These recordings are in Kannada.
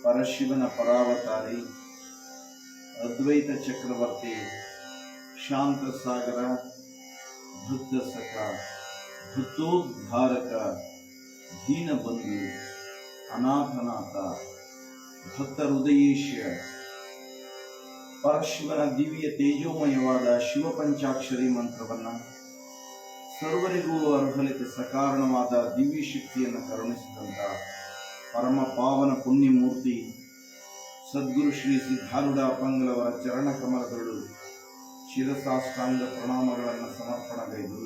परशिवन परावतारी अद्वैत चक्रवर्ती शांत सागर भृत सखा भृतोद्धारक दीन बंधु अनाथनाथ भक्त हृदयेश परशिवन दिव्य तेजोमयवाद शिव पंचाक्षरी मंत्रवನ್ನ ಸರ್ವರಿಗೂ ಅರ್ಹಲಿತ ಸಕಾರಣವಾದ ದಿವ್ಯ ಶಕ್ತಿಯನ್ನು ಕರುಣಿಸಿದಂತ ಪರಮ ಪಾವನ ಪುಣ್ಯಮೂರ್ತಿ ಸದ್ಗುರು ಶ್ರೀ ಸಿದ್ಧಾರೂಢ ಅಪ್ಪಂಗಳವರ ಚರಣ ಕಮಲಗಳು ಶಿರಸಾಷ್ಟಾಂಗ ಪ್ರಣಾಮಗಳನ್ನು ಸಮರ್ಪಣಗೈದು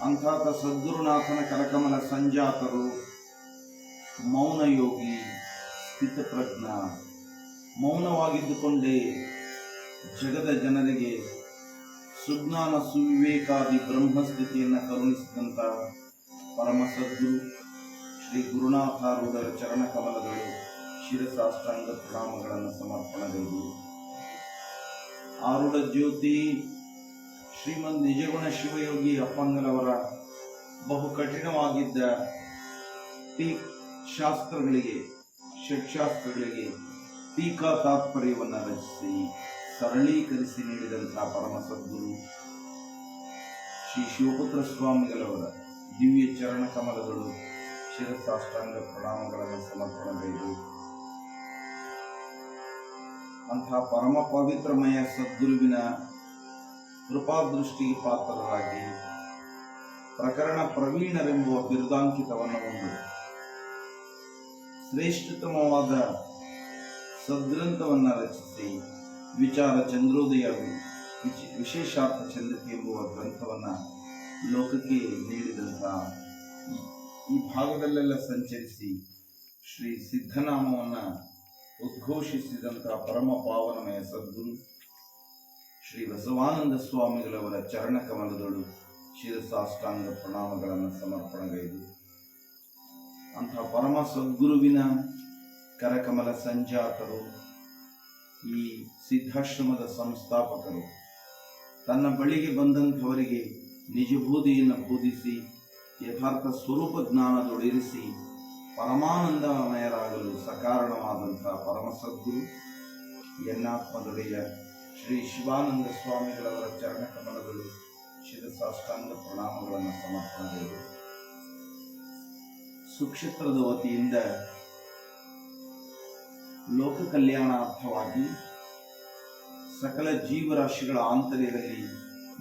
ಅಂಥಾತ ಸದ್ಗುರುನಾಥನ ಕರಕಮಲ ಸಂಜಾತರು ಮೌನ ಯೋಗಿ ಸ್ಥಿತಪ್ರಜ್ಞ ಮೌನವಾಗಿದ್ದುಕೊಂಡೇ ಜಗದ ಜನರಿಗೆ ಸುಜ್ಞಾನ ಸುವಿವೇಕಾದಿ ಬ್ರಹ್ಮಸ್ಥಿತಿಯನ್ನು ಕರುಣಿಸಿದಂತ ಪರಮ ಸದ್ಗುರು ಶ್ರೀ ಗುರುನಾಥಾರೂಢರ ಚರಣ ಕಮಲಗಳು ಶಿರಸಾಷ್ಟಾಂಗ ಪ್ರಣಾಮಗಳನ್ನು ಸಮರ್ಪಣಗೈದು ಆರೂಢ ಜ್ಯೋತಿ ಶ್ರೀಮದ್ ನಿಜಗುಣ ಶಿವಯೋಗಿ ಅಪ್ಪಂಗಲವರ ಬಹು ಕಠಿಣವಾಗಿದ್ದ ಶಾಸ್ತ್ರಗಳಿಗೆ ಷಟ್ಶಾಸ್ತ್ರಗಳಿಗೆ ಟೀಕಾ ತಾತ್ಪರ್ಯವನ್ನು ರಚಿಸಿ ಸರಳೀಕರಿಸಿ ನೀಡಿದಂತಹ ಪರಮ ಸದ್ಗುರು ಶ್ರೀ ಶಿವಪುತ್ರ ಸ್ವಾಮಿಗಳವರ ದಿವ್ಯ ಚರಣ ಕಮಲಗಳು ಶಿರಸಾಷ್ಟಾಂಗ ಪ್ರಣಾಮಗಳನ್ನು ಸಮರ್ಪಣಗೈದು ಅಂತಹ ಪರಮ ಪವಿತ್ರಮಯ ಸದ್ಗುರುವಿನ ಕೃಪಾದೃಷ್ಟಿಗೆ ಪಾತ್ರರಾಗಿ ಪ್ರಕರಣ ಪ್ರವೀಣರೆಂಬುವ ಬಿರುದಾಂಕಿತವನ್ನು ಹೊಂದಿ ಶ್ರೇಷ್ಠತಮವಾದ ಸದ್ಗ್ರಂಥವನ್ನು ರಚಿಸಿ ವಿಚಾರ ಚಂದ್ರೋದಯ ವಿಶೇಷಾರ್ಥ ಚಂದ್ರಿಕೆ ಎಂಬುವ ಗ್ರಂಥವನ್ನು ಲೋಕಕ್ಕೆ ನೀಡಿದಂತಹ ಈ ಭಾಗದಲ್ಲೆಲ್ಲ ಸಂಚರಿಸಿ ಶ್ರೀ ಸಿದ್ಧನಾಮವನ್ನು ಉದ್ಘೋಷಿಸಿದಂತಹ ಪರಮ ಪಾವನಮಯ ಸದ್ಗುರು ಶ್ರೀ ಬಸವಾನಂದ ಸ್ವಾಮಿಗಳವರ ಚರಣ ಕಮಲದಳು ಶಿರಸಾಷ್ಟಾಂಗ ಪ್ರಣಾಮಗಳನ್ನು ಸಮರ್ಪಣಗೈದು ಅಂತಹ ಪರಮ ಸದ್ಗುರುವಿನ ಕರಕಮಲ ಸಂಜಾತರು ಈ ಸಿದ್ಧಾಶ್ರಮದ ಸಂಸ್ಥಾಪಕರು ತನ್ನ ಬಳಿಗೆ ಬಂದಂಥವರಿಗೆ ನಿಜಬೋಧಿಯನ್ನು ಬೋಧಿಸಿ ಯಥಾರ್ಥ ಸ್ವರೂಪ ಜ್ಞಾನದೊಡಿರಿಸಿ ಪರಮಾನಂದಮಯರಾಗಲು ಸಕಾರಣವಾದಂತಹ ಪರಮ ಸದ್ಗುರು ಎನ್ನಾತ್ಮದೊಡೆಯ ಶ್ರೀ ಶಿವಾನಂದ ಸ್ವಾಮಿಗಳವರ ಚರಣ ಕಮಲಗಳು ಶಿರಸಾಷ್ಟಾಂಗ ಪ್ರಣಾಮಗಳನ್ನು ಸಮರ್ಪಣೆಗೈದು ಸುಕ್ಷೇತ್ರದ ವತಿಯಿಂದ ಲೋಕ ಕಲ್ಯಾಣಾರ್ಥವಾಗಿ ಸಕಲ ಜೀವರಾಶಿಗಳ ಆಂತರ್ಯದಲ್ಲಿ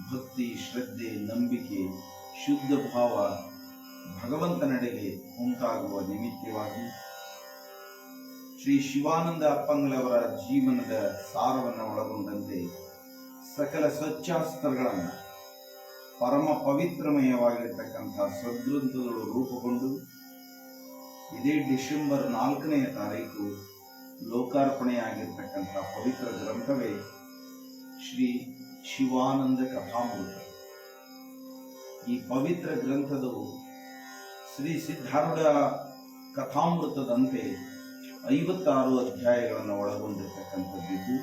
ಭಕ್ತಿ ಶ್ರದ್ಧೆ ನಂಬಿಕೆ ಶುದ್ಧ ಭಾವ ಭಗವಂತನೆಡೆಗೆ ಉಂಟಾಗುವ ನಿಮಿತ್ತವಾಗಿ ಶ್ರೀ ಶಿವಾನಂದ ಅಪ್ಪಂಗಳವರ ಜೀವನದ ಸಾರವನ್ನು ಒಳಗೊಂಡಂತೆ ಸಕಲ ಸ್ವಚ್ಛಾಸ್ತ್ರಗಳನ್ನು ಪರಮ ಪವಿತ್ರಮಯವಾಗಿರ್ತಕ್ಕಂಥ ಸದ್ಗ್ರಂಥಗಳು ರೂಪುಗೊಂಡು ಇದೇ ಡಿಸೆಂಬರ್ 4ನೇ ತಾರೀಕು ಲೋಕಾರ್ಪಣೆಯಾಗಿರ್ತಕ್ಕಂಥ ಪವಿತ್ರ ಗ್ರಂಥವೇ ಶ್ರೀ ಶಿವಾನಂದ ಕಥಾಮೃತ. ಈ ಪವಿತ್ರ ಗ್ರಂಥವು ಶ್ರೀ ಸಿದ್ಧಾರೂಢ ಕಥಾಮೃತದಂತೆ 56 ಅಧ್ಯಾಯಗಳನ್ನು ಒಳಗೊಂಡಿರ್ತಕ್ಕಂಥದ್ದು.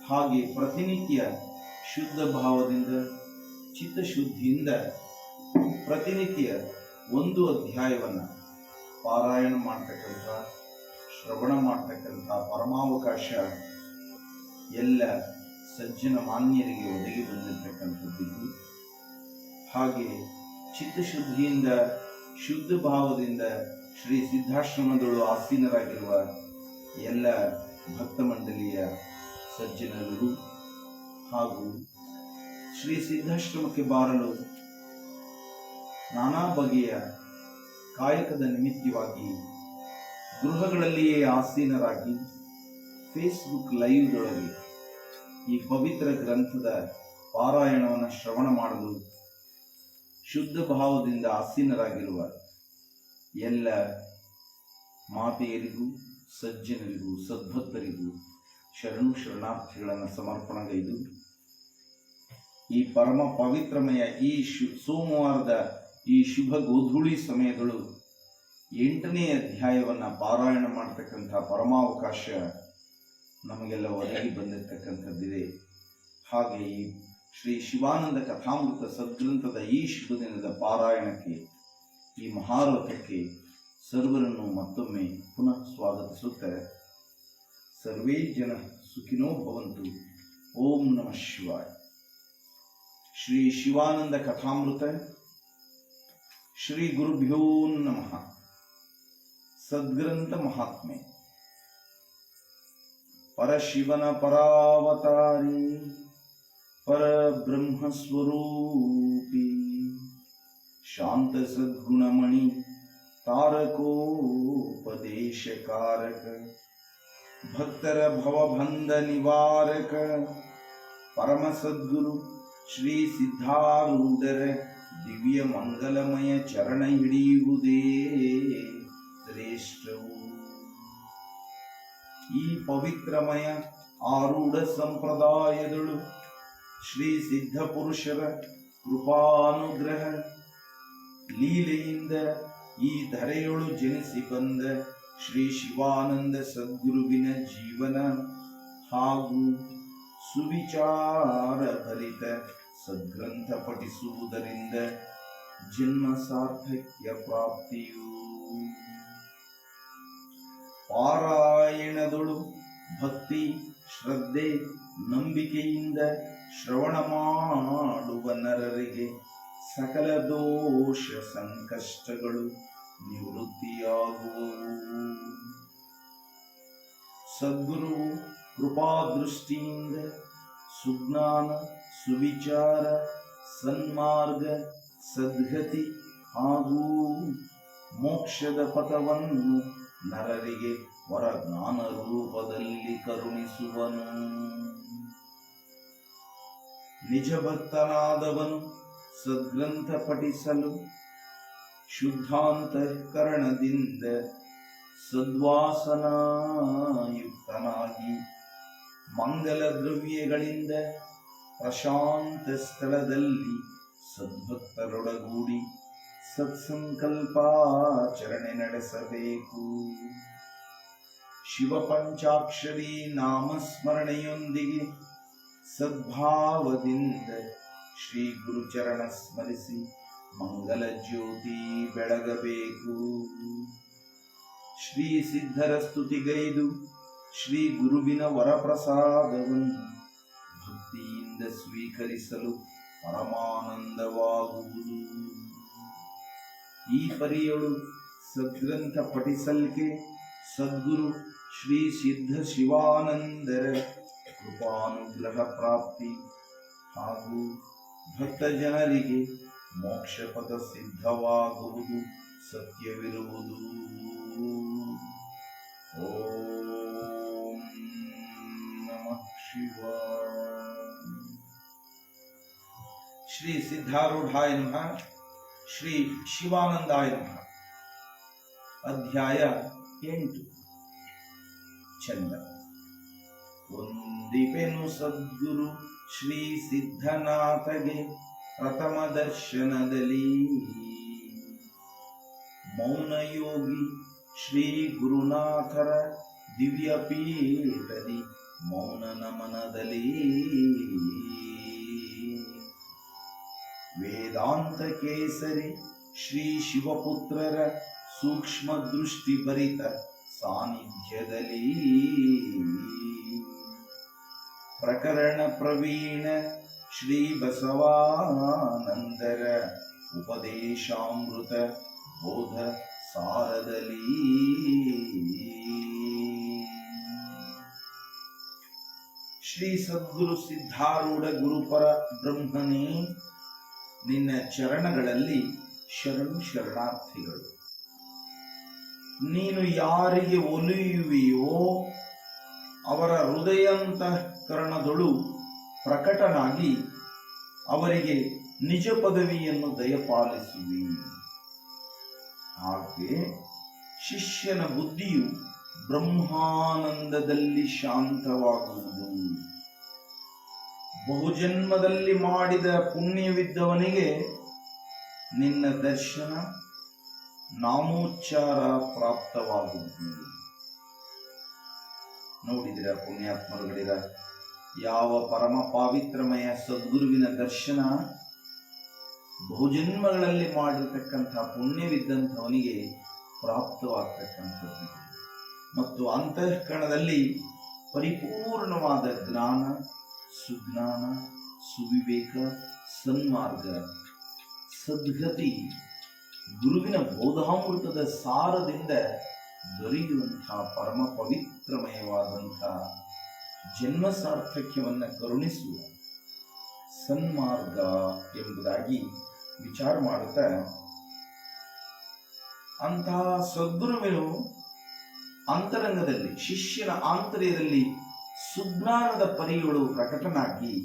ಹಾಗೆ ಪ್ರತಿನಿತ್ಯ ಶುದ್ಧ ಭಾವದಿಂದ ಚಿತ್ತಶುದ್ಧಿಯಿಂದ ಪ್ರತಿನಿತ್ಯ ಒಂದು ಅಧ್ಯಾಯವನ್ನು ಪಾರಾಯಣ ಮಾಡ್ತಕ್ಕಂಥ ಶ್ರವಣ ಮಾಡ್ತಕ್ಕಂಥ ಪರಮಾವಕಾಶ ಎಲ್ಲ ಸಜ್ಜನ ಮಾನ್ಯರಿಗೆ ಒದಗಿ ಬಂದಿರತಕ್ಕಂಥದ್ದು. ಹಾಗೆ ಚಿತ್ತಶುದ್ಧಿಯಿಂದ ಶುದ್ಧ ಭಾವದಿಂದ ಶ್ರೀ ಸಿದ್ಧಾಶ್ರಮದಳು ಆಸೀನರಾಗಿರುವ ಎಲ್ಲ ಭಕ್ತ ಮಂಡಳಿಯ ಸಜ್ಜನರು ಹಾಗೂ ಶ್ರೀ ಸಿದ್ಧಾಶ್ರಮಕ್ಕೆ ಬಾರಲು ನಾನಾ ಬಗೆಯ ಕಾಯಕದ ನಿಮಿತ್ತವಾಗಿ ಗೃಹಗಳಲ್ಲಿಯೇ ಆಸೀನರಾಗಿ ಫೇಸ್ಬುಕ್ ಲೈವ್ದೊಳಗೆ ಈ ಪವಿತ್ರ ಗ್ರಂಥದ ಪಾರಾಯಣವನ್ನು ಶ್ರವಣ ಮಾಡಲು ಶುದ್ಧ ಭಾವದಿಂದ ಆಸೀನರಾಗಿರುವ ಎಲ್ಲ ಮಾತೆಯರಿಗೂ ಸಜ್ಜನರಿಗೂ ಸದ್ಭಕ್ತರಿಗೂ ಶರಣು ಶರಣಾರ್ಥಿಗಳನ್ನು ಸಮರ್ಪಣೆಗೈದು ಈ ಪರಮ ಪವಿತ್ರಮಯ ಈ ಸೋಮವಾರದ ಈ ಶುಭ ಗೋಧೂಳಿ ಸಮಯಗಳು 8ನೇ ಅಧ್ಯಾಯವನ್ನು ಪಾರಾಯಣ ಮಾಡತಕ್ಕಂಥ ಪರಮಾವಕಾಶ ನಮಗೆಲ್ಲ ಒದಗಿ ಬಂದಿರತಕ್ಕಂಥದ್ದಿದೆ. ಹಾಗೆ ಈ ಶ್ರೀ ಶಿವಾನಂದ ಕಥಾಮೃತ ಸದ್ಗ್ರಂಥದ ಈ ಶುಭ ದಿನದ ಪಾರಾಯಣಕ್ಕೆ ಈ ಮಹಾರಥಕ್ಕೆ ಸರ್ವರನ್ನು ಮತ್ತೊಮ್ಮೆ ಪುನಃ ಸ್ವಾಗತಿಸುತ್ತಾರೆ. ಸರ್ವೇ ಜನ ಸುಖಿನೋ ಭವಂತು. ಓಂ ನಮಃ ಶಿವಾಯ. ಶ್ರೀ ಶಿವಾನಂದ ಕಥಾಮೃತ. ಶ್ರೀ ಗುರುಭ್ಯೋ ನಮಃ. ಸದ್ಗ್ರಂಥ ಮಹಾತ್ಮೆ. ಪರಶಿವನ ಪರಾವತಾರಿ ಪರಬ್ರಹ್ಮಸ್ವರೂಪಿ ಶಾಂತ ಸದ್ಗುಣಮಣಿ ತಾರಕೋಪದೇಶಕಾರಕ ಭಕ್ತರ ಭವಬಂಧ ನಿವಾರಕ ಪರಮ ಸದ್ಗುರು ಶ್ರೀ ಸಿದ್ಧಾರೂಢರ ದಿವ್ಯ ಮಂಗಲಮಯ ಚರಣ ಹಿಡಿಯುವುದೇ ಶ್ರೇಷ್ಠವು. ಈ ಪವಿತ್ರಮಯ ಆರೂಢ ಸಂಪ್ರದಾಯದಳು ಶ್ರೀ ಸಿದ್ಧ ಪುರುಷರ ಕೃಪಾನುಗ್ರಹ ಲೀಲೆಯಿಂದ ಈ ಧರೆಯೊಳು ಜನಿಸಿ ಬಂದ ಶ್ರೀ ಶಿವಾನಂದ ಸದ್ಗುರುವಿನ ಜೀವನ ಹಾಗೂ ಸುವಿಚಾರ ಭರಿತ ಸದ್ಗ್ರಂಥ ಪಠಿಸುವುದರಿಂದ ಜನ್ಮ ಸಾರ್ಥಕ್ಯ ಪ್ರಾಪ್ತಿಯು. ಪಾರಾಯಣದೊಳು ಭಕ್ತಿ ಶ್ರದ್ಧೆ ನಂಬಿಕೆಯಿಂದ ಶ್ರವಣ ಮಾಡುವ ನರರಿಗೆ ಸಕಲ ದೋಷ ಸಂಕಷ್ಟಗಳು ನಿವೃತ್ತಿಯಾಗುವವು. ಸದ್ಗುರುವು ಕೃಪಾದೃಷ್ಟಿಯಿಂದ ಸುಜ್ಞಾನ ಸುವಿಚಾರ ಸನ್ಮಾರ್ಗ ಸದ್ಗತಿ ಹಾಗೂ ಮೋಕ್ಷದ ಪಥವನ್ನು ನರರಿಗೆ ವರಜ್ಞಾನ ರೂಪದಲ್ಲಿ ಕರುಣಿಸುವನು. ನಿಜ ಭಕ್ತನಾದವನು ಸದ್ಗ್ರಂಥ ಪಠಿಸಲು ಶುದ್ಧಾಂತಃಕರಣದಿಂದ ಸದ್ವಾಸನಾಯುಕ್ತನಾಗಿ ಮಂಗಲ ದ್ರವ್ಯಗಳಿಂದ ಪ್ರಶಾಂತ ಸ್ಥಳದಲ್ಲಿ ಸದ್ಭಕ್ತರೊಡಗೂಡಿ ಸತ್ಸಂಕಲ್ಪಾಚರಣೆ ನಡೆಸಬೇಕು. ಶಿವ ಪಂಚಾಕ್ಷರಿ ನಾಮಸ್ಮರಣೆಯೊಂದಿಗೆ ಸದ್ಭಾವದಿಂದ ಶ್ರೀ ಗುರುಚರಣ ಸ್ಮರಿಸಿ ಮಂಗಲ ಜ್ಯೋತಿ ಬೆಳಗಬೇಕು. ಶ್ರೀ ಸಿದ್ಧರ ಸ್ತುತಿಗೈದು ಶ್ರೀ ಗುರುವಿನ ವರಪ್ರಸಾದವನ್ನು ಭಕ್ತಿಯಿಂದ ಸ್ವೀಕರಿಸಲು ಪರಮಾನಂದವಾಗುವುದು. ಈ ಪರಿಯಳು ಸದ್ಗ್ರಂಥ ಪಠಿಸಲ್ಕೆ ಸದ್ಗುರು ಶ್ರೀ ಸಿದ್ಧ ಶಿವಾನಂದರ ಕೃಪಾನುಗ್ರಹ ಪ್ರಾಪ್ತಿ ಹಾಗೂ ಭಕ್ತ ಜನರಿಗೆ ಮೋಕ್ಷ ಪದ ಸಿದ್ಧವಾಗುವುದು ಸತ್ಯವಿರುವುದು. ಓಂ ನಮಃ ಶಿವಾಯ. ಶ್ರೀ ಸಿದ್ಧಾರೂಢಾಯ ನಮಃ. ಶ್ರೀ ಶಿವಾನಂದಾಯ ನಮಃ. ಅಧ್ಯಾಯ 8. ಚಂದ. ಒಂದಿಪೆನು ಸದ್ಗುರು ಶ್ರೀ ಸಿದ್ಧನಾಥಗೆ ಪ್ರಥಮ ದರ್ಶನದಲ್ಲಿ, ಮೌನಯೋಗಿ ಶ್ರೀ ಗುರುನಾಥರ ದಿವ್ಯ ಪೀಠದಿ ಮೌನ ನಮನದಲ್ಲಿ, ವೇದಾಂತ ಕೇಸರಿ ಶ್ರೀ ಶಿವಪುತ್ರರ ಸೂಕ್ಷ್ಮ ದೃಷ್ಟಿ ಭರಿತ ಸಾನ್ನಿಧ್ಯದಲ್ಲಿ, ಪ್ರಕರಣ ಪ್ರವೀಣ ಶ್ರೀ ಬಸವಾನಂದರ ಉಪದೇಶಾಮೃತ ಬೋಧ ಸಾರದಲ್ಲಿ, ಶ್ರೀ ಸದ್ಗುರು ಸಿದ್ಧಾರೂಢ ಗುರುಪರ ಬ್ರಹ್ಮನೇ, ನಿನ್ನ ಚರಣಗಳಲ್ಲಿ ಶರಣು ಶರಣಾರ್ಥಿಗಳು. ನೀನು ಯಾರಿಗೆ ಒಲಿಯುವಿಯೋ ಅವರ ಹೃದಯಾಂತಃಕರಣದೊಳು ಪ್ರಕಟನಾಗಿ ಅವರಿಗೆ ನಿಜ ಪದವಿಯನ್ನು ದಯಪಾಲಿಸುವಿ. ಹಾಗೆ ಶಿಷ್ಯನ ಬುದ್ಧಿಯು ಬ್ರಹ್ಮಾನಂದದಲ್ಲಿ ಶಾಂತವಾಗುವುದು. ಬಹುಜನ್ಮದಲ್ಲಿ ಮಾಡಿದ ಪುಣ್ಯವಿದ್ದವನಿಗೆ ನಿನ್ನ ದರ್ಶನ ನಾಮೋಚ್ಚಾರ ಪ್ರಾಪ್ತವಾಗುವುದು. ನೋಡಿದಿರ ಪುಣ್ಯಾತ್ಮರುಗಳಿರ, ಯಾವ ಪರಮ ಪಾವಿತ್ರಮಯ ಸದ್ಗುರುವಿನ ದರ್ಶನ ಬಹುಜನ್ಮಗಳಲ್ಲಿ ಮಾಡಿರ್ತಕ್ಕಂಥ ಪುಣ್ಯವಿದ್ದಂಥವನಿಗೆ ಪ್ರಾಪ್ತವಾಗ್ತಕ್ಕಂಥದ್ದು. ಮತ್ತು ಅಂತಃಕರಣದಲ್ಲಿ ಪರಿಪೂರ್ಣವಾದ ಜ್ಞಾನ, ಸುಜ್ಞಾನ, ಸುವಿವೇಕ, ಸನ್ಮಾರ್ಗ, ಸದ್ಗತಿ ಗುರುವಿನ ಬೋಧಾಮೃತದ ಸಾರದಿಂದ ದೊರೆಯುವಂತಹ ಪರಮ ಪವಿತ್ರಮಯವಾದಂತಹ ಜನ್ಮ ಸಾರ್ಥಕ್ಯವನ್ನು ಕರುಣಿಸುವ ಸನ್ಮಾರ್ಗ ಎಂಬುದಾಗಿ ವಿಚಾರ ಮಾಡುತ್ತಾ, ಅಂತಹ ಸದ್ಗುರುವಿನು ಅಂತರಂಗದಲ್ಲಿ ಶಿಷ್ಯನ ಆಂತರ್ಯದಲ್ಲಿ ಸುಜ್ಞಾನದ ಪರಿಗಳು ಪ್ರಕಟನಾಗಿ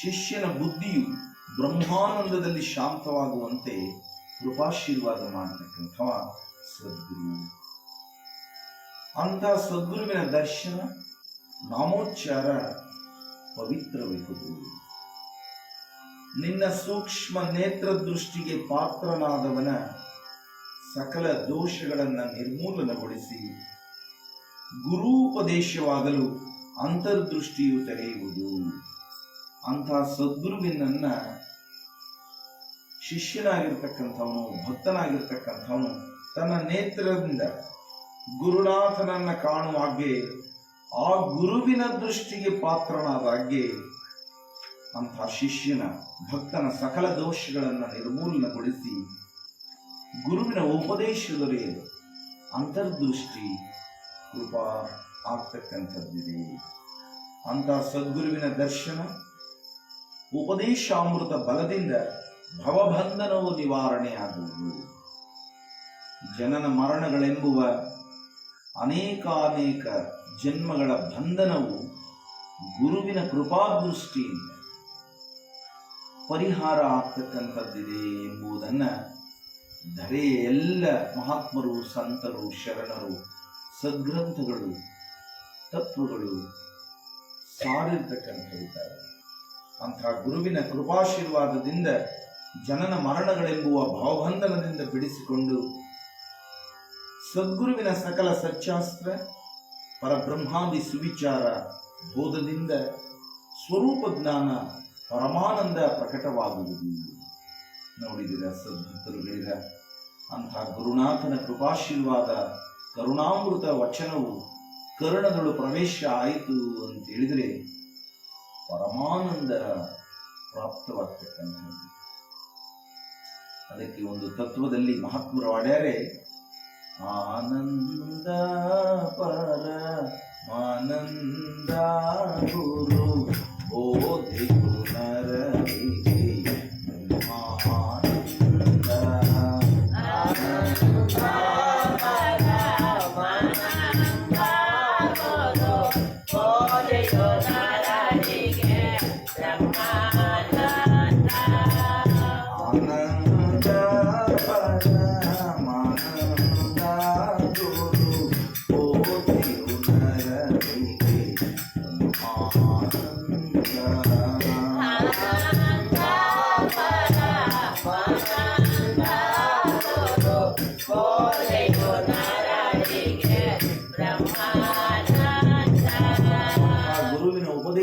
ಶಿಷ್ಯನ ಬುದ್ಧಿಯು ಬ್ರಹ್ಮಾನಂದದಲ್ಲಿ ಶಾಂತವಾಗುವಂತೆ ಕೃಪಾಶೀರ್ವಾದ ಮಾಡತಕ್ಕಂಥವ ಸದ್ಗುರು. ಅಂತ ಸದ್ಗುರುವಿನ ದರ್ಶನ ನಾಮೋಚ್ಚಾರ ಪವಿತ್ರವೆಂಬುದು. ನಿನ್ನ ಸೂಕ್ಷ್ಮ ನೇತ್ರ ದೃಷ್ಟಿಗೆ ಪಾತ್ರನಾದವನ ಸಕಲ ದೋಷಗಳನ್ನು ನಿರ್ಮೂಲನಗೊಳಿಸಿ ಗುರೂಪದೇಶವಾಗಲು ಅಂತರ್ದೃಷ್ಟಿಯು ತೆರೆಯುವುದು. ಅಂತಹ ಸದ್ಗುರುವಿನನ್ನ ಶಿಷ್ಯನಾಗಿರ್ತಕ್ಕಂಥವನು, ಭಕ್ತನಾಗಿರ್ತಕ್ಕಂಥವನು ತನ್ನ ನೇತ್ರದಿಂದ ಗುರುನಾಥನನ್ನ ಕಾಣುವಾಗೆ, ಆ ಗುರುವಿನ ದೃಷ್ಟಿಗೆ ಪಾತ್ರನಾದಾಗೆ ಅಂತಹ ಶಿಷ್ಯನ, ಭಕ್ತನ ಸಕಲ ದೋಷಗಳನ್ನು ನಿರ್ಮೂಲನಗೊಳಿಸಿ ಗುರುವಿನ ಉಪದೇಶ ದೊರೆಯಲು ಅಂತರ್ದೃಷ್ಟಿ ಕೃಪಾ ಆಗ್ತಕ್ಕಂಥದ್ದಿದೆ. ಅಂತಹ ಸದ್ಗುರುವಿನ ದರ್ಶನ ಉಪದೇಶಾಮೃತ ಬಲದಿಂದ ಭವಬಂಧನವು ನಿವಾರಣೆಯಾಗುವುದು. ಜನನ ಮರಣಗಳೆಂಬುವ ಅನೇಕಾನೇಕ ಜನ್ಮಗಳ ಬಂಧನವು ಗುರುವಿನ ಕೃಪಾದೃಷ್ಟಿಯಿಂದ ಪರಿಹಾರ ಆಗ್ತಕ್ಕಂಥದ್ದಿದೆ ಎಂಬುದನ್ನ ಧರೆಯ ಎಲ್ಲ ಮಹಾತ್ಮರು, ಸಂತರು, ಶರಣರು, ಸದ್ಗ್ರಂಥಗಳು, ತತ್ವಗಳು ಸಾರಿರ್ತಕ್ಕಂಥವಿದ್ದಾರೆ. ಅಂತಹ ಗುರುವಿನ ಕೃಪಾಶೀರ್ವಾದದಿಂದ ಜನನ ಮರಣಗಳೆಂಬುವ ಭಾವಬಂಧನದಿಂದ ಬಿಡಿಸಿಕೊಂಡು ಸದ್ಗುರುವಿನ ಸಕಲ ಸಚ್ಚಾಸ್ತ್ರ, ಪರಬ್ರಹ್ಮಾದಿ ಸುವಿಚಾರ ಬೋಧದಿಂದ ಸ್ವರೂಪ ಜ್ಞಾನ, ಪರಮಾನಂದ ಪ್ರಕಟವಾಗುವುದು. ನೋಡಿದಿರ ಸದ್ಭಕ್ತರುಗಳಿರ, ಅಂತಹ ಗುರುನಾಥನ ಕೃಪಾಶೀರ್ವಾದ ಕರುಣಾಮೃತ ವಚನವು ಕರ್ಣದಳು ಪ್ರವೇಶ ಆಯಿತು ಅಂತ ಹೇಳಿದರೆ ಪರಮಾನಂದ ಪ್ರಾಪ್ತವಾಗ್ತಕ್ಕಂಥದ್ದು. ಅದಕ್ಕೆ ಒಂದು ತತ್ವದಲ್ಲಿ ಮಹಾತ್ಮರು ಆಡ್ಯಾರೆ, ಆನಂದ ಪರಮಾನಂದ ಗುರು ಬೋಧಿಸು ನರರಿಗೆ ಬ್ರಹ್ಮಾನಂದ.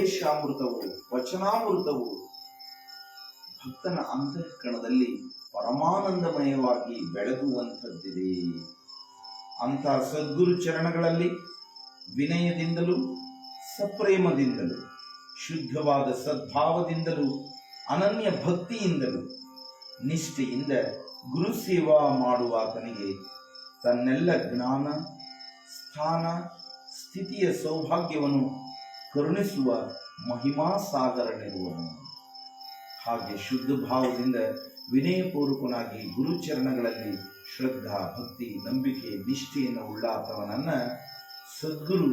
ಉಪದೇಶಾಮೃತವು, ವಚನಾಮೃತವು ಭಕ್ತನ ಅಂತಃಕರಣದಲ್ಲಿ ಪರಮಾನಂದಮಯವಾಗಿ ಬೆಳಗುವಂಥದ್ದಿದೆ. ಅಂಥ ಸದ್ಗುರು ಚರಣಗಳಲ್ಲಿ ವಿನಯದಿಂದಲೂ ಸಪ್ರೇಮದಿಂದಲೂ ಶುದ್ಧವಾದ ಸದ್ಭಾವದಿಂದಲೂ ಅನನ್ಯ ಭಕ್ತಿಯಿಂದಲೂ ನಿಷ್ಠೆಯಿಂದ ಗುರು ಸೇವಾ ಮಾಡುವಾತನಿಗೆ ತನ್ನೆಲ್ಲ ಜ್ಞಾನ, ಸ್ಥಾನ, ಸ್ಥಿತಿಯ ಸೌಭಾಗ್ಯವನ್ನು ಕರುಣಿಸುವ ಮಹಿಮಾ ಸಾಗರನಿರುವನು. ಹಾಗೆ ಶುದ್ಧ ಭಾವದಿಂದ ವಿನಯಪೂರ್ವಕನಾಗಿ ಗುರುಚರಣಗಳಲ್ಲಿ ಶ್ರದ್ಧಾ, ಭಕ್ತಿ, ನಂಬಿಕೆ, ನಿಷ್ಠೆಯನ್ನು ಉಳ್ಳಾತವನನ್ನ ಸದ್ಗುರು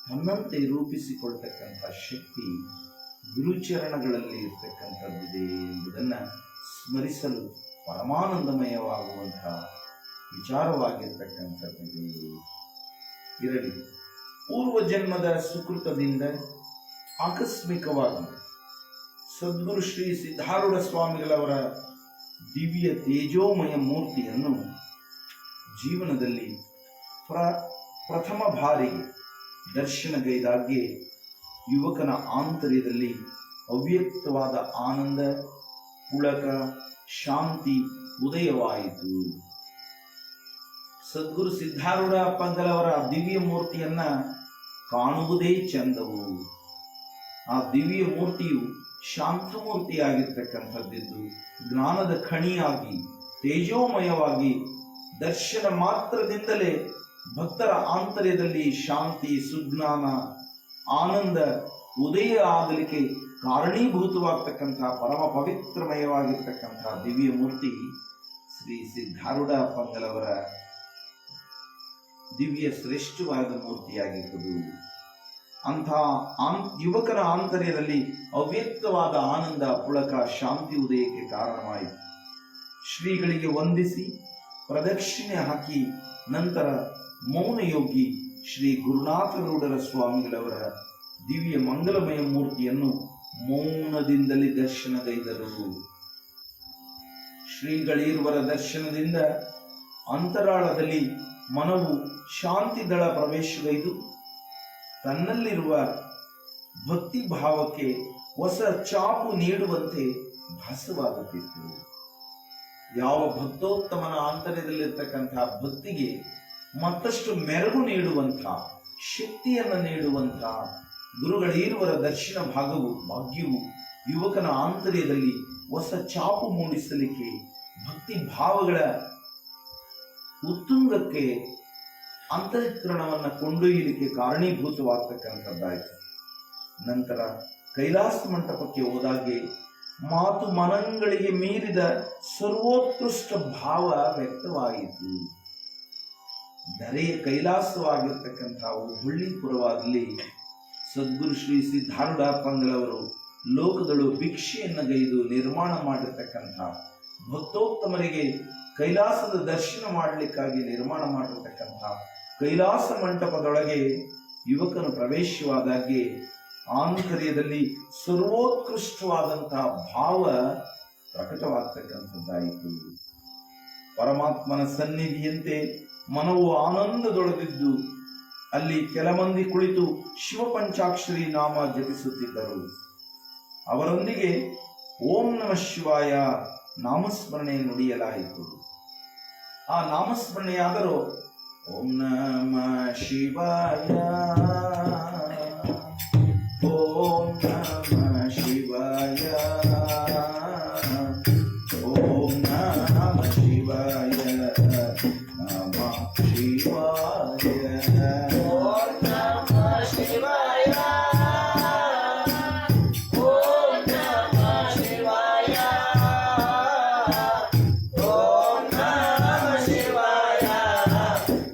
ತನ್ನಂತೆ ರೂಪಿಸಿಕೊಳ್ತಕ್ಕಂಥ ಶಕ್ತಿ ಗುರುಚರಣಗಳಲ್ಲಿ ಇರ್ತಕ್ಕಂಥದ್ದಿದೆ ಎಂಬುದನ್ನು ಸ್ಮರಿಸಲು ಪರಮಾನಂದಮಯವಾಗುವಂತಹ ವಿಚಾರವಾಗಿರ್ತಕ್ಕಂಥದ್ದಿದೆ. ಇರಲಿ, ಪೂರ್ವ ಜನ್ಮದ ಸುಕೃತದಿಂದ ಆಕಸ್ಮಿಕವಾಗಿ ಸದ್ಗುರು ಶ್ರೀ ಸಿದ್ಧಾರೂಢ ಸ್ವಾಮಿಗಳವರ ದಿವ್ಯ ತೇಜೋಮಯ ಮೂರ್ತಿಯನ್ನು ಜೀವನದಲ್ಲಿ ಪ್ರಥಮ ಬಾರಿಗೆ ದರ್ಶನಗೈದಾಗ್ಗೆ ಯುವಕನ ಆಂತರ್ಯದಲ್ಲಿ ಅವ್ಯಕ್ತವಾದ ಆನಂದ, ಪುಳಕ, ಶಾಂತಿ ಉದಯವಾಯಿತು. ಸದ್ಗುರು ಸಿದ್ಧಾರೂಢ ಪಂಗಲವರ ದಿವ್ಯ ಮೂರ್ತಿಯನ್ನ ಕಾಣುವುದೇ ಚಂದವು. ಆ ದಿವ್ಯ ಮೂರ್ತಿಯು ಶಾಂತಮೂರ್ತಿಯಾಗಿರ್ತಕ್ಕಂಥದ್ದಿದ್ದು ಜ್ಞಾನದ ಖಣಿಯಾಗಿ ತೇಜೋಮಯವಾಗಿ ದರ್ಶನ ಮಾತ್ರದಿಂದಲೇ ಭಕ್ತರ ಆಂತರ್ಯದಲ್ಲಿ ಶಾಂತಿ, ಸುಜ್ಞಾನ, ಆನಂದ ಉದಯ ಆಗಲಿಕ್ಕೆ ಕಾರಣೀಭೂತವಾಗ್ತಕ್ಕಂಥ ಪರಮ ಪವಿತ್ರಮಯವಾಗಿರ್ತಕ್ಕಂಥ ದಿವ್ಯ ಮೂರ್ತಿ ಶ್ರೀ ಸಿದ್ಧಾರೂಢ ಪಂಗಲವರ ದಿವ್ಯ ಶ್ರೇಷ್ಠವಾದ ಮೂರ್ತಿಯಾಗಿರುವುದು. ಅಂಥ ಯುವಕರ ಆಂತರ್ಯದಲ್ಲಿ ಅವ್ಯಕ್ತವಾದ ಆನಂದ, ಪುಳಕ, ಶಾಂತಿ ಉದಯಕ್ಕೆ ಕಾರಣವಾಯಿತು. ಶ್ರೀಗಳಿಗೆ ವಂದಿಸಿ ಪ್ರದಕ್ಷಿಣೆ ಹಾಕಿ ನಂತರ ಮೌನಯೋಗಿ ಶ್ರೀ ಗುರುನಾಥರೂಢರ ಸ್ವಾಮಿಗಳವರ ದಿವ್ಯ ಮಂಗಲಮಯ ಮೂರ್ತಿಯನ್ನು ಮೌನದಿಂದಲೇ ದರ್ಶನಗೈದರು. ಶ್ರೀಗಳೀರ್ವರ ದರ್ಶನದಿಂದ ಅಂತರಾಳದಲ್ಲಿ ಮನವು ಶಾಂತಿದಳ ಪ್ರವೇಶಗೈದು ತನ್ನಲ್ಲಿರುವ ಭಕ್ತಿ ಭಾವಕ್ಕೆ ಹೊಸ ಚಾಪು ನೀಡುವಂತೆ ಭಾಸವಾಗುತ್ತಿತ್ತು. ಯಾವ ಭಕ್ತೋತ್ತಮನ ಆಂತರ್ಯದಲ್ಲಿರ್ತಕ್ಕಂಥ ಭಕ್ತಿಗೆ ಮತ್ತಷ್ಟು ಮೆರುಗು ನೀಡುವಂಥ, ಶಕ್ತಿಯನ್ನು ನೀಡುವಂಥ ಗುರುಗಳೀರ್ವರ ದರ್ಶನ ಭಾಗ್ಯವು ಯುವಕನ ಆಂತರ್ಯದಲ್ಲಿ ಹೊಸ ಚಾಪು ಮೂಡಿಸಲಿಕ್ಕೆ, ಭಕ್ತಿ ಭಾವಗಳ ಉತ್ತುಂಗಕ್ಕೆ, ಅಂತಃಕರಣವನ್ನು ಕೊಂಡೊಯ್ಯಲಿಕ್ಕೆ ಕಾರಣೀಭೂತವಾಗ್ತಕ್ಕಂಥದ್ದಾಯಿತು. ನಂತರ ಕೈಲಾಸ ಮಂಟಪಕ್ಕೆ ಹೋದಾಗೆ ಮಾತು ಮನಗಳಿಗೆ ಮೀರಿದ ಸರ್ವೋತ್ಕೃಷ್ಟ ಭಾವ ವ್ಯಕ್ತವಾಯಿತು. ಧರೆಯ ಕೈಲಾಸವಾಗಿರ್ತಕ್ಕಂಥ ಹುಬ್ಬಳ್ಳಿಪುರವಾಗಲಿ ಸದ್ಗುರು ಶ್ರೀ ಸಿದ್ಧಾರೂಢ ಪಂಗಲವರು ಲೋಕಗಳು ಭಿಕ್ಷೆಯನ್ನು ಗೈದು ನಿರ್ಮಾಣ ಮಾಡಿರ್ತಕ್ಕಂಥ ಭಕ್ತೋತ್ತಮರಿಗೆ ಕೈಲಾಸದ ದರ್ಶನ ಮಾಡಲಿಕ್ಕಾಗಿ ನಿರ್ಮಾಣ ಮಾಡಿರ್ತಕ್ಕಂಥ ಕೈಲಾಸ ಮಂಟಪದೊಳಗೆ ಯುವಕನು ಪ್ರವೇಶವಾದಾಗೆ ಆಂತರ್ಯದಲ್ಲಿ ಸರ್ವೋತ್ಕೃಷ್ಟವಾದಂತಹ ಭಾವ ಪ್ರಕಟವಾಗ್ತಕ್ಕಂಥದ್ದಾಯಿತು. ಪರಮಾತ್ಮನ ಸನ್ನಿಧಿಯಂತೆ ಮನವು ಆನಂದದೊಳಗಿದ್ದು ಅಲ್ಲಿ ಕೆಲ ಮಂದಿ ಕುಳಿತು ಶಿವಪಂಚಾಕ್ಷರಿ ನಾಮ ಜಪಿಸುತ್ತಿದ್ದರು. ಅವರೊಂದಿಗೆ ಓಂ ನಮಃ ಶಿವಾಯ ನಾಮಸ್ಮರಣೆ ನುಡಿಯಲಾಯಿತು. ಆ ನಾಮಸ್ಮರಣೆಯಾದರೂ ಓಂ ನಮಃ ಶಿವಾಯ, ಓಂ ನಮಃ ಶಿವಾಯ, ಓಂ ನಮಃ ಶಿವಾಯ, ನಮಃ ಶಿವಾಯ, ಓಂ ನಮಃ ಶಿವಾಯ, ಓಂ ನಮಃ ಶಿವಾಯ, ಓಂ ನಮಃ ಶಿವಾಯ,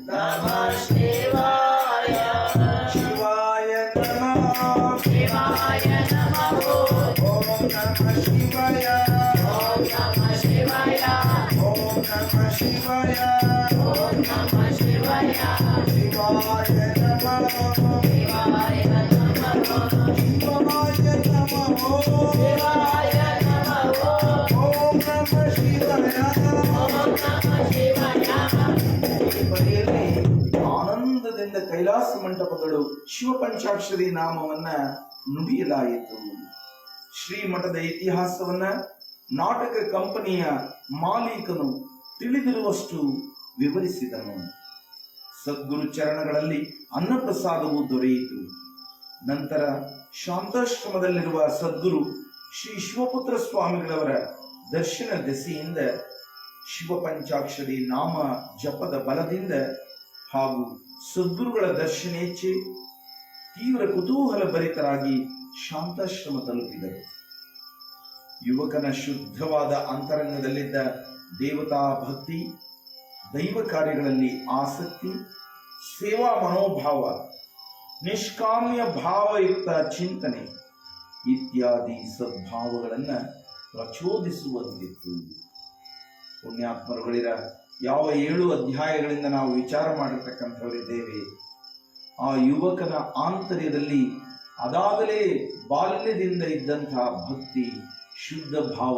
ನಮಃ ಶಿವಾಯ, ಶಿವಾಯ ನಮಃ, ಶಿವಾಯ ನಮಃ, ಓಂ ನಮಃ ಶಿವಾಯ, ಓಂ ನಮಃ ಶಿವಾಯ, ಓಂ ನಮಃ ಶಿವಾಯ, ಓಂ ನಮಃ ಶಿವಾಯ, ಶಿವಾಯ ನಮಃ, ಶಿವಾಯ ನಮಃ, ಶಿವಾಯ ನಮಃ, ಶಿವಾಯ ನಮಃ, ಓಂ ನಮಃ ಶಿವಾಯ, ಓಂ ನಮಃ ಶಿವಾಯ. ಈ ಬಗೆಯಲ್ಲಿ ಆನಂದದಿಂದ ಕೈಲಾಸ ಮಂಟಪಗಳು ಶಿವಪಂಚಾಕ್ಷರಿ ನಾಮವನ್ನ ನುಡಿಯಲಾಯಿತು. ಶ್ರೀಮಠದ ಇತಿಹಾಸವನ್ನ ನಾಟಕ ಕಂಪನಿಯ ಮಾಲೀಕನು ತಿಳಿದಿರುವಷ್ಟು ವಿವರಿಸಿದನು. ಸದ್ಗುರು ಚರಣಗಳಲ್ಲಿ ಅನ್ನಪ್ರಸಾದವು ದೊರೆಯಿತು. ನಂತರ ಶಾಂತಾಶ್ರಮದಲ್ಲಿರುವ ಸದ್ಗುರು ಶ್ರೀ ಶಿವಪುತ್ರ ಸ್ವಾಮಿಗಳವರ ದರ್ಶನ ದೆಸೆಯಿಂದ ಶಿವಪಂಚಾಕ್ಷರಿ ನಾಮ ಜಪದ ಬಲದಿಂದ ಹಾಗೂ ಸದ್ಗುರುಗಳ ದರ್ಶನೇಚ್ಛೆ ತೀವ್ರ ಕುತೂಹಲ ಭರಿತರಾಗಿ ಶಾಂತಾಶ್ರಮ ತಲುಪಿದರು. ಯುವಕನ ಶುದ್ಧವಾದ ಅಂತರಂಗದಲ್ಲಿದ್ದ ದೇವತಾ ಭಕ್ತಿ, ದೈವ ಕಾರ್ಯಗಳಲ್ಲಿ ಆಸಕ್ತಿ, ಸೇವಾ ಮನೋಭಾವ, ನಿಷ್ಕಾಮ್ಯ ಭಾವಯುಕ್ತ ಚಿಂತನೆ ಇತ್ಯಾದಿ ಸದ್ಭಾವಗಳನ್ನು ಪ್ರಚೋದಿಸುವಂತಿತ್ತು. ಪುಣ್ಯಾತ್ಮರುಗಳಿರ ಯಾವ 7 ಅಧ್ಯಾಯಗಳಿಂದ ನಾವು ವಿಚಾರ ಮಾಡಿರ್ತಕ್ಕಂಥವರಿದ್ದೇವೆ. ಆ ಯುವಕನ ಆಂತರ್ಯದಲ್ಲಿ ಅದಾಗಲೇ ಬಾಲ್ಯದಿಂದ ಇದ್ದಂತಹ ಭಕ್ತಿ, ಶುದ್ಧ ಭಾವ,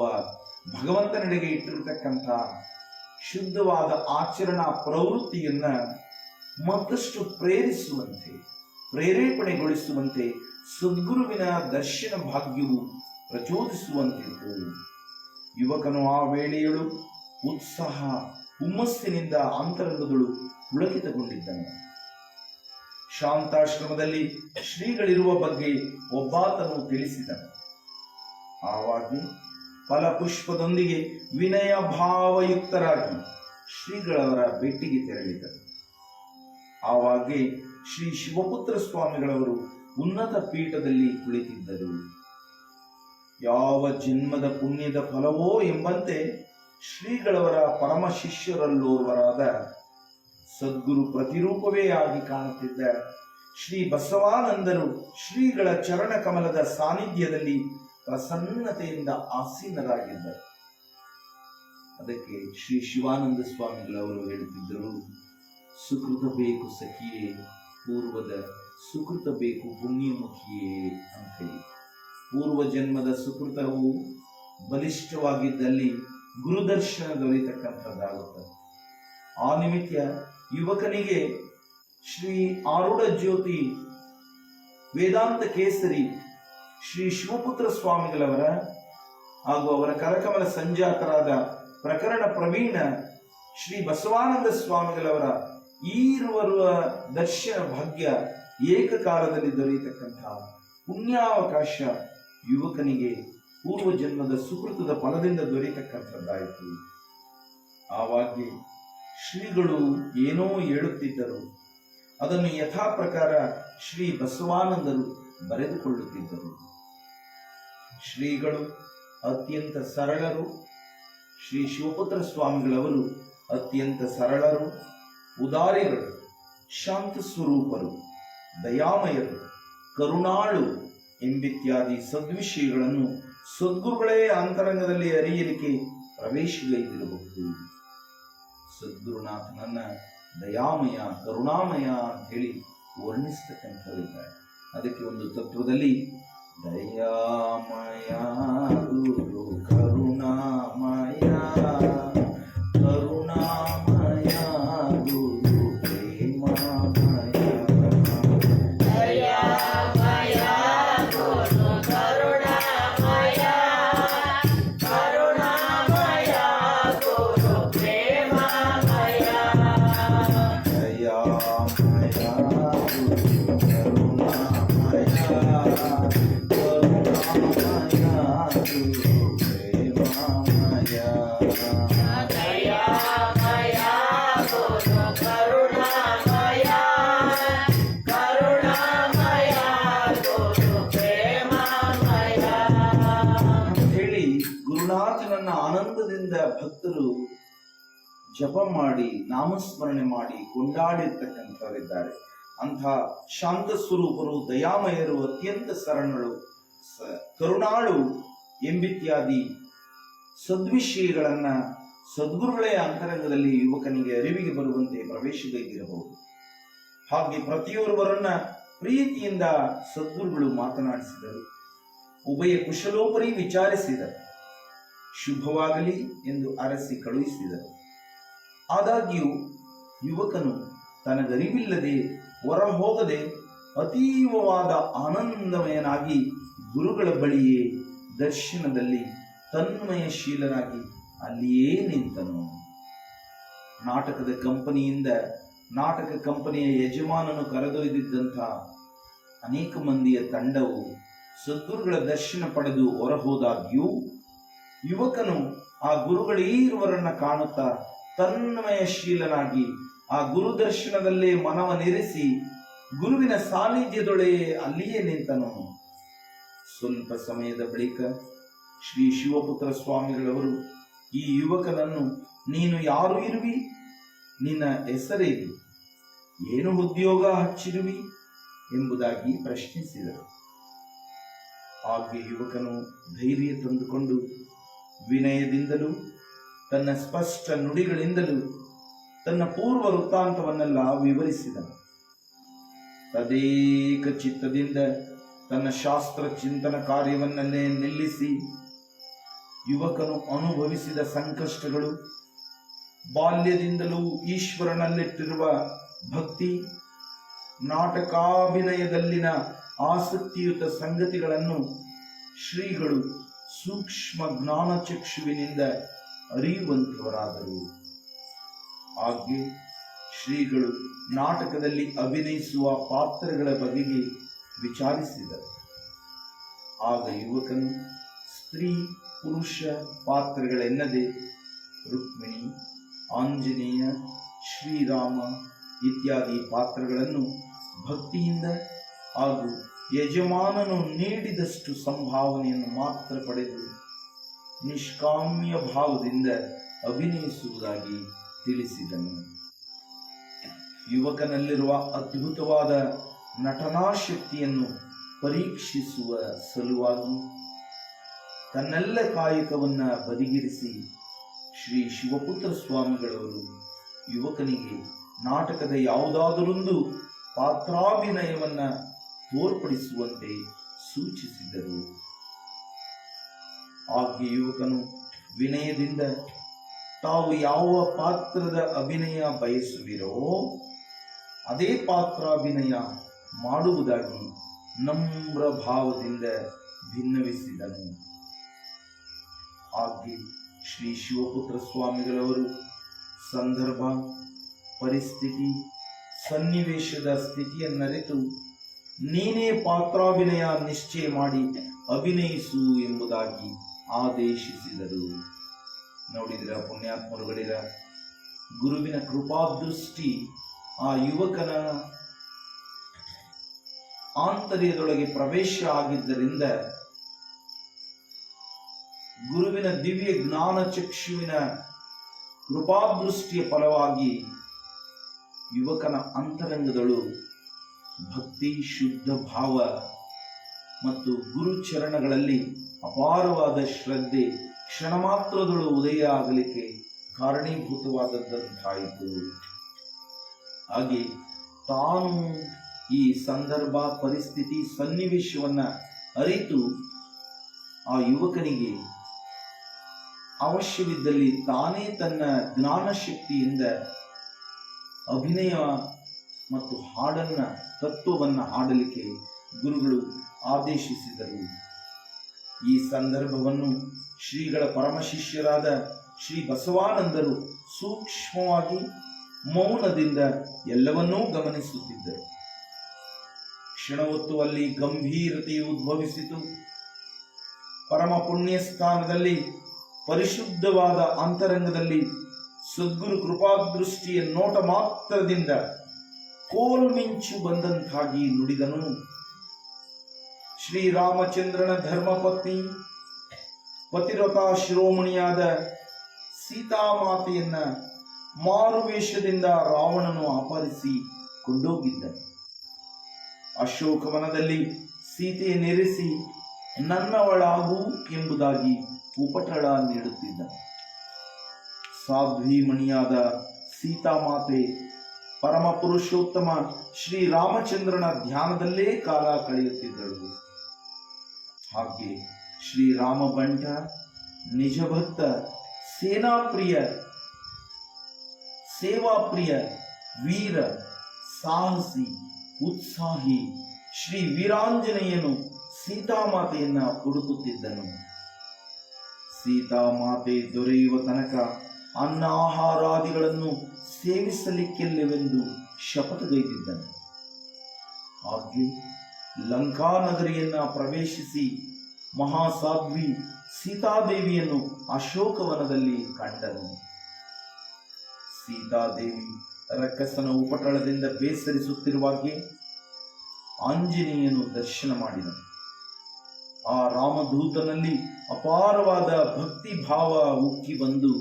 ಭಗವಂತನೆಡೆಗೆ ಇಟ್ಟಿರತಕ್ಕಂಥ ಶುದ್ಧವಾದ ಆಚರಣಾ ಪ್ರವೃತ್ತಿಯನ್ನ ಮತ್ತಷ್ಟು ಪ್ರೇರೇಪಣೆಗೊಳಿಸುವಂತೆ ಸದ್ಗುರುವಿನ ದರ್ಶನ ಭಾಗ್ಯವು ಪ್ರಚೋದಿಸುವಂತಿತ್ತು. ಯುವಕನು ಆ ವೇಳೆಯಳು ಉತ್ಸಾಹ ಹುಮ್ಮಸ್ಸಿನಿಂದ ಅಂತರಂಗದಳು ಪುಳಕಿತಗೊಂಡಿದ್ದನು. ಶಾಂತಾಶ್ರಮದಲ್ಲಿ ಶ್ರೀಗಳಿರುವ ಬಗ್ಗೆ ಒಬ್ಬಾತನು ತಿಳಿಸಿದನು. ಆವಾಗಿ ಫಲಪುಷ್ಪದೊಂದಿಗೆ ವಿನಯ ಭಾವಯುಕ್ತರಾಗಿ ಶ್ರೀಗಳವರ ಭೇಟಿಗೆ ತೆರಳಿದರು. ಆವಾಗೆ ಶ್ರೀ ಶಿವಪುತ್ರ ಸ್ವಾಮಿಗಳವರು ಉನ್ನತ ಪೀಠದಲ್ಲಿ ಕುಳಿತಿದ್ದರು. ಯಾವ ಜನ್ಮದ ಪುಣ್ಯದ ಫಲವೋ ಎಂಬಂತೆ ಶ್ರೀಗಳವರ ಪರಮ ಶಿಷ್ಯರಲ್ಲೋರ್ವರಾದ ಸದ್ಗುರು ಪ್ರತಿರೂಪವೇ ಆಗಿ ಕಾಣುತ್ತಿದ್ದ ಶ್ರೀ ಬಸವಾನಂದರು ಶ್ರೀಗಳ ಚರಣ ಕಮಲದ ಸಾನ್ನಿಧ್ಯದಲ್ಲಿ ಪ್ರಸನ್ನತೆಯಿಂದ ಆಸೀನರಾಗಿದ್ದರು. ಅದಕ್ಕೆ ಶ್ರೀ ಶಿವಾನಂದ ಸ್ವಾಮಿಗಳವರು ಹೇಳುತ್ತಿದ್ದರು, ಸುಕೃತ ಬೇಕು ಸಖಿಯೇ, ಪೂರ್ವದ ಸುಕೃತ ಬೇಕು ಪುಣ್ಯಮುಖಿಯೇ ಅಂತ ಹೇಳಿ. ಪೂರ್ವ ಜನ್ಮದ ಸುಕೃತವು ಬಲಿಷ್ಠವಾಗಿದ್ದಲ್ಲಿ ಗುರುದರ್ಶನ ದೊರೆಯತಕ್ಕಂಥದ್ದಾಗುತ್ತದೆ. ಆ ನಿಮಿತ್ತ ಯುವಕನಿಗೆ ಶ್ರೀ ಆರೂಢ ಜ್ಯೋತಿ ವೇದಾಂತ ಕೇಸರಿ ಶ್ರೀ ಶಿವಪುತ್ರ ಸ್ವಾಮಿಗಳವರ ಹಾಗೂ ಅವರ ಕರಕಮಲ ಸಂಜಾತರಾದ ಪ್ರಕರಣ ಪ್ರವೀಣ ಶ್ರೀ ಬಸವಾನಂದ ಸ್ವಾಮಿಗಳವರ ಈರುವರುವ ದರ್ಶನ ಭಾಗ್ಯ ಏಕಕಾಲದಲ್ಲಿ ದೊರೆಯತಕ್ಕಂತಹ ಪುಣ್ಯಾವಕಾಶ ಯುವಕನಿಗೆ ಪೂರ್ವ ಜನ್ಮದ ಸುಕೃತದ ಫಲದಿಂದ ದೊರೆಯತಕ್ಕಂಥದ್ದಾಯಿತು. ಆವಾಗೆ ಶ್ರೀಗಳು ಏನೋ ಹೇಳುತ್ತಿದ್ದರು. ಅದನ್ನು ಯಥಾ ಪ್ರಕಾರ ಶ್ರೀ ಬಸವಾನಂದರು ಬರೆದುಕೊಳ್ಳುತ್ತಿದ್ದರು. ಶ್ರೀಗಳು ಅತ್ಯಂತ ಸರಳರು. ಶ್ರೀ ಶಿವಪುತ್ರ ಸ್ವಾಮಿಗಳವರು ಅತ್ಯಂತ ಸರಳರು, ಉದಾರಿಗಳು, ಶಾಂತ ಸ್ವರೂಪರು, ದಯಾಮಯರು, ಕರುಣಾಳು ಎಂಬಿತ್ಯಾದಿ ಸದ್ವಿಷಯಗಳನ್ನು ಸದ್ಗುರುಗಳೇ ಅಂತರಂಗದಲ್ಲಿ ಅರಿಯಲಿಕ್ಕೆ ಪ್ರವೇಶಗೈದಿರಬಹುದು. ಸದ್ಗುರುನಾಥನನ್ನ ದಯಾಮಯ, ಕರುಣಾಮಯ ಅಂತ ಹೇಳಿ ವರ್ಣಿಸ್ತಕ್ಕಂಥವರಿದ್ದಾರೆ. ಅದಕ್ಕೆ ಒಂದು ತತ್ವದಲ್ಲಿ ದಯಾಮಯ ಗುರು ಕರುಣಾಮಯ, ಕರುಣಾಮಯ ಗುರು ಪ್ರೇಮಮಯ, ದಯಾಮಯ ಗುರು ಕರುಣಾಮಯ, ಕರುಣಾಮಯ ಗುರು ಪ್ರೇಮಮಯ, ದಯಾಮಯ ಗುರು ಕರುಣಾಮಯ, ಗುರುನಾಥನನ್ನ ಆನಂದದಿಂದ ಭಕ್ತರು ಜಪ ಮಾಡಿ ನಾಮಸ್ಮರಣೆ ಮಾಡಿ ಕೊಂಡಾಡಿರ್ತಕ್ಕಂಥವರಿದ್ದಾರೆ. ಅಂಥ ಶಾಂತ ಸ್ವರೂಪರು, ದಯಾಮಯರು, ಅತ್ಯಂತ ಸರಳರು, ಕರುಣಾಳು ಎಂಬಿತ್ಯಾದಿ ಸದ್ವಿಷಯಗಳನ್ನ ಸದ್ಗುರುಗಳೇ ಅಂತರಂಗದಲ್ಲಿ ಯುವಕನಿಗೆ ಅರಿವಿಗೆ ಬರುವಂತೆ ಪ್ರವೇಶಗೈದಿರಬಹುದು. ಹಾಗೆ ಪ್ರತಿಯೊಬ್ಬರನ್ನ ಪ್ರೀತಿಯಿಂದ ಸದ್ಗುರುಗಳು ಮಾತನಾಡಿಸಿದರು. ಉಭಯ ಕುಶಲೋಪರಿ ವಿಚಾರಿಸಿದರು. ಶುಭವಾಗಲಿ ಎಂದು ಅರಸಿ ಕಳುಹಿಸಿದರು. ಆದಾಗ್ಯೂ ಯುವಕನು ತನಗರಿವಿಲ್ಲದೆ ಹೊರ ಹೋಗದೆ ಅತೀವವಾದ ಆನಂದಮಯನಾಗಿ ಗುರುಗಳ ಬಳಿಯೇ ದರ್ಶನದಲ್ಲಿ ತನ್ಮಯಶೀಲನಾಗಿ ಅಲ್ಲಿಯೇ ನಿಂತನು. ನಾಟಕ ಕಂಪನಿಯ ಯಜಮಾನನು ಕರೆದೊಯ್ದಿದ್ದಂಥ ಅನೇಕ ಮಂದಿಯ ತಂಡವು ಸದ್ಗುರುಗಳ ದರ್ಶನ ಪಡೆದು ಹೊರಹೋದಾಗ್ಯೂ ಯುವಕನು ಆ ಗುರುಗಳೇ ಇರುವರನ್ನ ಕಾಣುತ್ತಾ ತನ್ಮಯಶೀಲನಾಗಿ ಆ ಗುರು ದರ್ಶನದಲ್ಲೇ ಮನವನ್ನಿರಿಸಿ ಗುರುವಿನ ಸಾನ್ನಿಧ್ಯದೊಳೆ ಅಲ್ಲಿಯೇ ನಿಂತನು. ಸ್ವಲ್ಪ ಸಮಯದ ಬಳಿಕ ಶ್ರೀ ಶಿವಪುತ್ರ ಸ್ವಾಮಿಗಳವರು ಈ ಯುವಕನನ್ನು, ನೀನು ಯಾರು ಇರುವಿ, ನಿನ್ನ ಹೆಸರೇನು, ಏನು ಉದ್ಯೋಗ ಹಚ್ಚಿರುವಿ ಎಂಬುದಾಗಿ ಪ್ರಶ್ನಿಸಿದರು. ಹಾಗೆ ಯುವಕನು ಧೈರ್ಯ ತಂದುಕೊಂಡು ವಿನಯದಿಂದಲೂ ತನ್ನ ಸ್ಪಷ್ಟ ನುಡಿಗಳಿಂದಲೂ ತನ್ನ ಪೂರ್ವ ವೃತ್ತಾಂತವನ್ನೆಲ್ಲ ವಿವರಿಸಿದನು. ತದೇಕ ಚಿತ್ತದಿಂದ ತನ್ನ ಶಾಸ್ತ್ರ ಚಿಂತನ ಕಾರ್ಯವನ್ನೇ ನಿಲ್ಲಿಸಿ ಯುವಕನು ಅನುಭವಿಸಿದ ಸಂಕಷ್ಟಗಳು, ಬಾಲ್ಯದಿಂದಲೂ ಈಶ್ವರನಲ್ಲಿಟ್ಟಿರುವ ಭಕ್ತಿ, ನಾಟಕಾಭಿನಯದಲ್ಲಿನ ಆಸಕ್ತಿಯುತ ಸಂಗತಿಗಳನ್ನು ಶ್ರೀಗಳು ಸೂಕ್ಷ್ಮ ಜ್ಞಾನಚಕ್ಷುವಿನಿಂದ ಅರಿಯುವಂತವರಾದರು. ಹಾಗೆ ಶ್ರೀಗಳು ನಾಟಕದಲ್ಲಿ ಅಭಿನಯಿಸುವ ಪಾತ್ರಗಳ ಬಗೆಗೆ ವಿಚಾರಿಸಿದರು. ಆಗ ಯುವಕನು ಸ್ತ್ರೀ ಪುರುಷ ಪಾತ್ರಗಳೆನ್ನದೆ ರುಕ್ಮಿಣಿ, ಆಂಜನೇಯ, ಶ್ರೀರಾಮ ಇತ್ಯಾದಿ ಪಾತ್ರಗಳನ್ನು ಭಕ್ತಿಯಿಂದ ಹಾಗೂ ಯಜಮಾನನು ನೀಡಿದಷ್ಟು ಸಂಭಾವನೆಯನ್ನು ಮಾತ್ರ ಪಡೆದು ನಿಷ್ಕಾಮ್ಯ ಭಾವದಿಂದ ಅಭಿನಯಿಸುವುದಾಗಿ ತಿಳಿಸಿದನು. ಯುವಕನಲ್ಲಿರುವ ಅದ್ಭುತವಾದ ನಟನಾಶಕ್ತಿಯನ್ನು ಪರೀಕ್ಷಿಸುವ ಸಲುವಾಗಿ ತನ್ನೆಲ್ಲ ಕಾಯಕವನ್ನ ಬದಿಗಿರಿಸಿ ಶ್ರೀ ಶಿವಪುತ್ರ ಸ್ವಾಮಿಗಳವರು ಯುವಕನಿಗೆ ನಾಟಕದ ಯಾವುದಾದರೊಂದು ಪಾತ್ರಾಭಿನಯವನ್ನ ತೋರ್ಪಡಿಸುವಂತೆ ಸೂಚಿಸಿದರು. ಹಾಗೆ ಯುವಕನು ವಿನಯದಿಂದ ತಾವು ಯಾವ ಪಾತ್ರದ ಅಭಿನಯ ಬಯಸುವಿರೋ ಅದೇ ಪಾತ್ರಾಭಿನಯ ಮಾಡುವುದಾಗಿ ನಮ್ರ ಭಾವದಿಂದ ಭಿನ್ನವಿಸಿದನು. ಹಾಗೆ ಶ್ರೀ ಶಿವಪುತ್ರ ಸ್ವಾಮಿಗಳವರು ಸಂದರ್ಭ, ಪರಿಸ್ಥಿತಿ, ಸನ್ನಿವೇಶದ ಸ್ಥಿತಿಯನ್ನರಿತು ನೀನೇ ಪಾತ್ರಾಭಿನಯ ನಿಶ್ಚಯ ಮಾಡಿ ಅಭಿನಯಿಸು ಎಂಬುದಾಗಿ ಆದೇಶಿಸಿದರು. ನೋಡಿದಿರ ಪುಣ್ಯಾತ್ಮರುಗಳಿರ, ಗುರುವಿನ ಕೃಪಾದೃಷ್ಟಿ ಆ ಯುವಕನ ಆಂತರ್ಯದೊಳಗೆ ಪ್ರವೇಶ ಆಗಿದ್ದರಿಂದ ಗುರುವಿನ ದಿವ್ಯ ಜ್ಞಾನ ಚಕ್ಷುವಿನ ಕೃಪಾದೃಷ್ಟಿಯ ಫಲವಾಗಿ ಯುವಕನ ಅಂತರಂಗದಳು ಭಕ್ತಿ, ಶುದ್ಧ ಭಾವ ಮತ್ತು ಗುರುಚರಣಗಳಲ್ಲಿ ಅಪಾರವಾದ ಶ್ರದ್ಧೆ ಕ್ಷಣ ಮಾತ್ರದಳು ಉದಯ ಆಗಲಿಕ್ಕೆ ಕಾರಣೀಭೂತವಾದದ್ದಂತಾಯಿತು. ಹಾಗೆ ತಾನು ಈ ಸಂದರ್ಭ, ಪರಿಸ್ಥಿತಿ, ಸನ್ನಿವೇಶವನ್ನ ಅರಿತು ಆ ಯುವಕನಿಗೆ ಅವಶ್ಯವಿದ್ದಲ್ಲಿ ತಾನೇ ತನ್ನ ಜ್ಞಾನಶಕ್ತಿಯಿಂದ ಅಭಿನಯ ಮತ್ತು ತತ್ವವನ್ನ ಹಾಡಲಿಕ್ಕೆ ಗುರುಗಳು ಆದೇಶಿಸಿದರು. ಈ ಸಂದರ್ಭವನ್ನು ಶ್ರೀಗಳ ಪರಮ ಶಿಷ್ಯರಾದ ಶ್ರೀ ಬಸವಾನಂದರು ಸೂಕ್ಷ್ಮವಾಗಿ ಮೌನದಿಂದ ಎಲ್ಲವನ್ನೂ ಗಮನಿಸುತ್ತಿದ್ದರು. ಕ್ಷಣವೊತ್ತು ಅಲ್ಲಿ ಗಂಭೀರತೆಯು ಉದ್ಭವಿಸಿತು. ಪರಮ ಪುಣ್ಯ ಸ್ಥಾನದಲ್ಲಿ, ಪರಿಶುದ್ಧವಾದ ಅಂತರಂಗದಲ್ಲಿ ಸದ್ಗುರು ಕೃಪಾದೃಷ್ಟಿಯ ನೋಟ ಮಾತ್ರದಿಂದ ಕೋಲ್ಮಿಂಚು ಬಂದಂತಾಗಿ ನುಡಿದನು. ಶ್ರೀರಾಮಚಂದ್ರನ ಧರ್ಮಪತ್ನಿ, ಪತಿವ್ರತ ಶಿರೋಮಣಿಯಾದ ಸೀತಾಮಾತೆಯನ್ನ ಮಾರುವೇಷದಿಂದ ರಾವಣನು ಅಪಹರಿಸಿ ಕೊಂಡೋಗಿದ್ದನು. ಅಶೋಕವನದಲ್ಲಿ ಸೀತೆಯನ್ನಿರಿಸಿ ನನ್ನವಳಾಗು ಎಂಬುದಾಗಿ ಉಪಟಳ ನೀಡುತ್ತಿದ್ದನು. ಸಾಧ್ವೀಮಣಿಯಾದ ಸೀತಾಮಾತೆ ಪರಮ ಪುರುಷೋತ್ತಮ ಶ್ರೀರಾಮಚಂದ್ರನ ಧ್ಯಾನದಲ್ಲೇ ಕಾಲ ಕಳೆಯುತ್ತಿದ್ದಳು. ಹಾಗೆ ಶ್ರೀರಾಮ ಬಂಟ, ನಿಜಭಕ್ತ, ಸೇನಾಪ್ರಿಯ, ಸೇವಾಪ್ರಿಯ, ವೀರ, ಸಾಹಸಿ, ಉತ್ಸಾಹಿ, ಶ್ರೀ ವೀರಾಂಜನೇಯನು ಸೀತಾಮಾತೆಯನ್ನ ಹುಡುಕುತ್ತಿದ್ದನು. ಸೀತಾಮಾತೆ ದೊರೆಯುವ ತನಕ ಅನ್ನ ಆಹಾರಾದಿಗಳನ್ನು ಸೇವಿಸಲಿಕ್ಕಿಲ್ಲವೆಂದು ಶಪಥಗೈದಿದ್ದನು. ಹಾಗೆ ಲಂಕಾನಗರಿಯನ್ನ ಪ್ರವೇಶಿಸಿ ಮಹಾಸಾಧ್ವಿ ಸೀತಾದೇವಿಯನ್ನು ಅಶೋಕವನದಲ್ಲಿ ಕಂಡನು. ಸೀತಾದೇವಿ ರಕ್ಕಸನ ಉಪಟಳದಿಂದ ಬೇಸರಿಸುತ್ತಿರುವಾಗೆ ಆಂಜನೇಯನು ದರ್ಶನ ಮಾಡಿದನು. ಆ ರಾಮದೂತನಲ್ಲಿ ಅಪಾರವಾದ ಭಕ್ತಿ ಭಾವ ಉಕ್ಕಿ ಬಂದು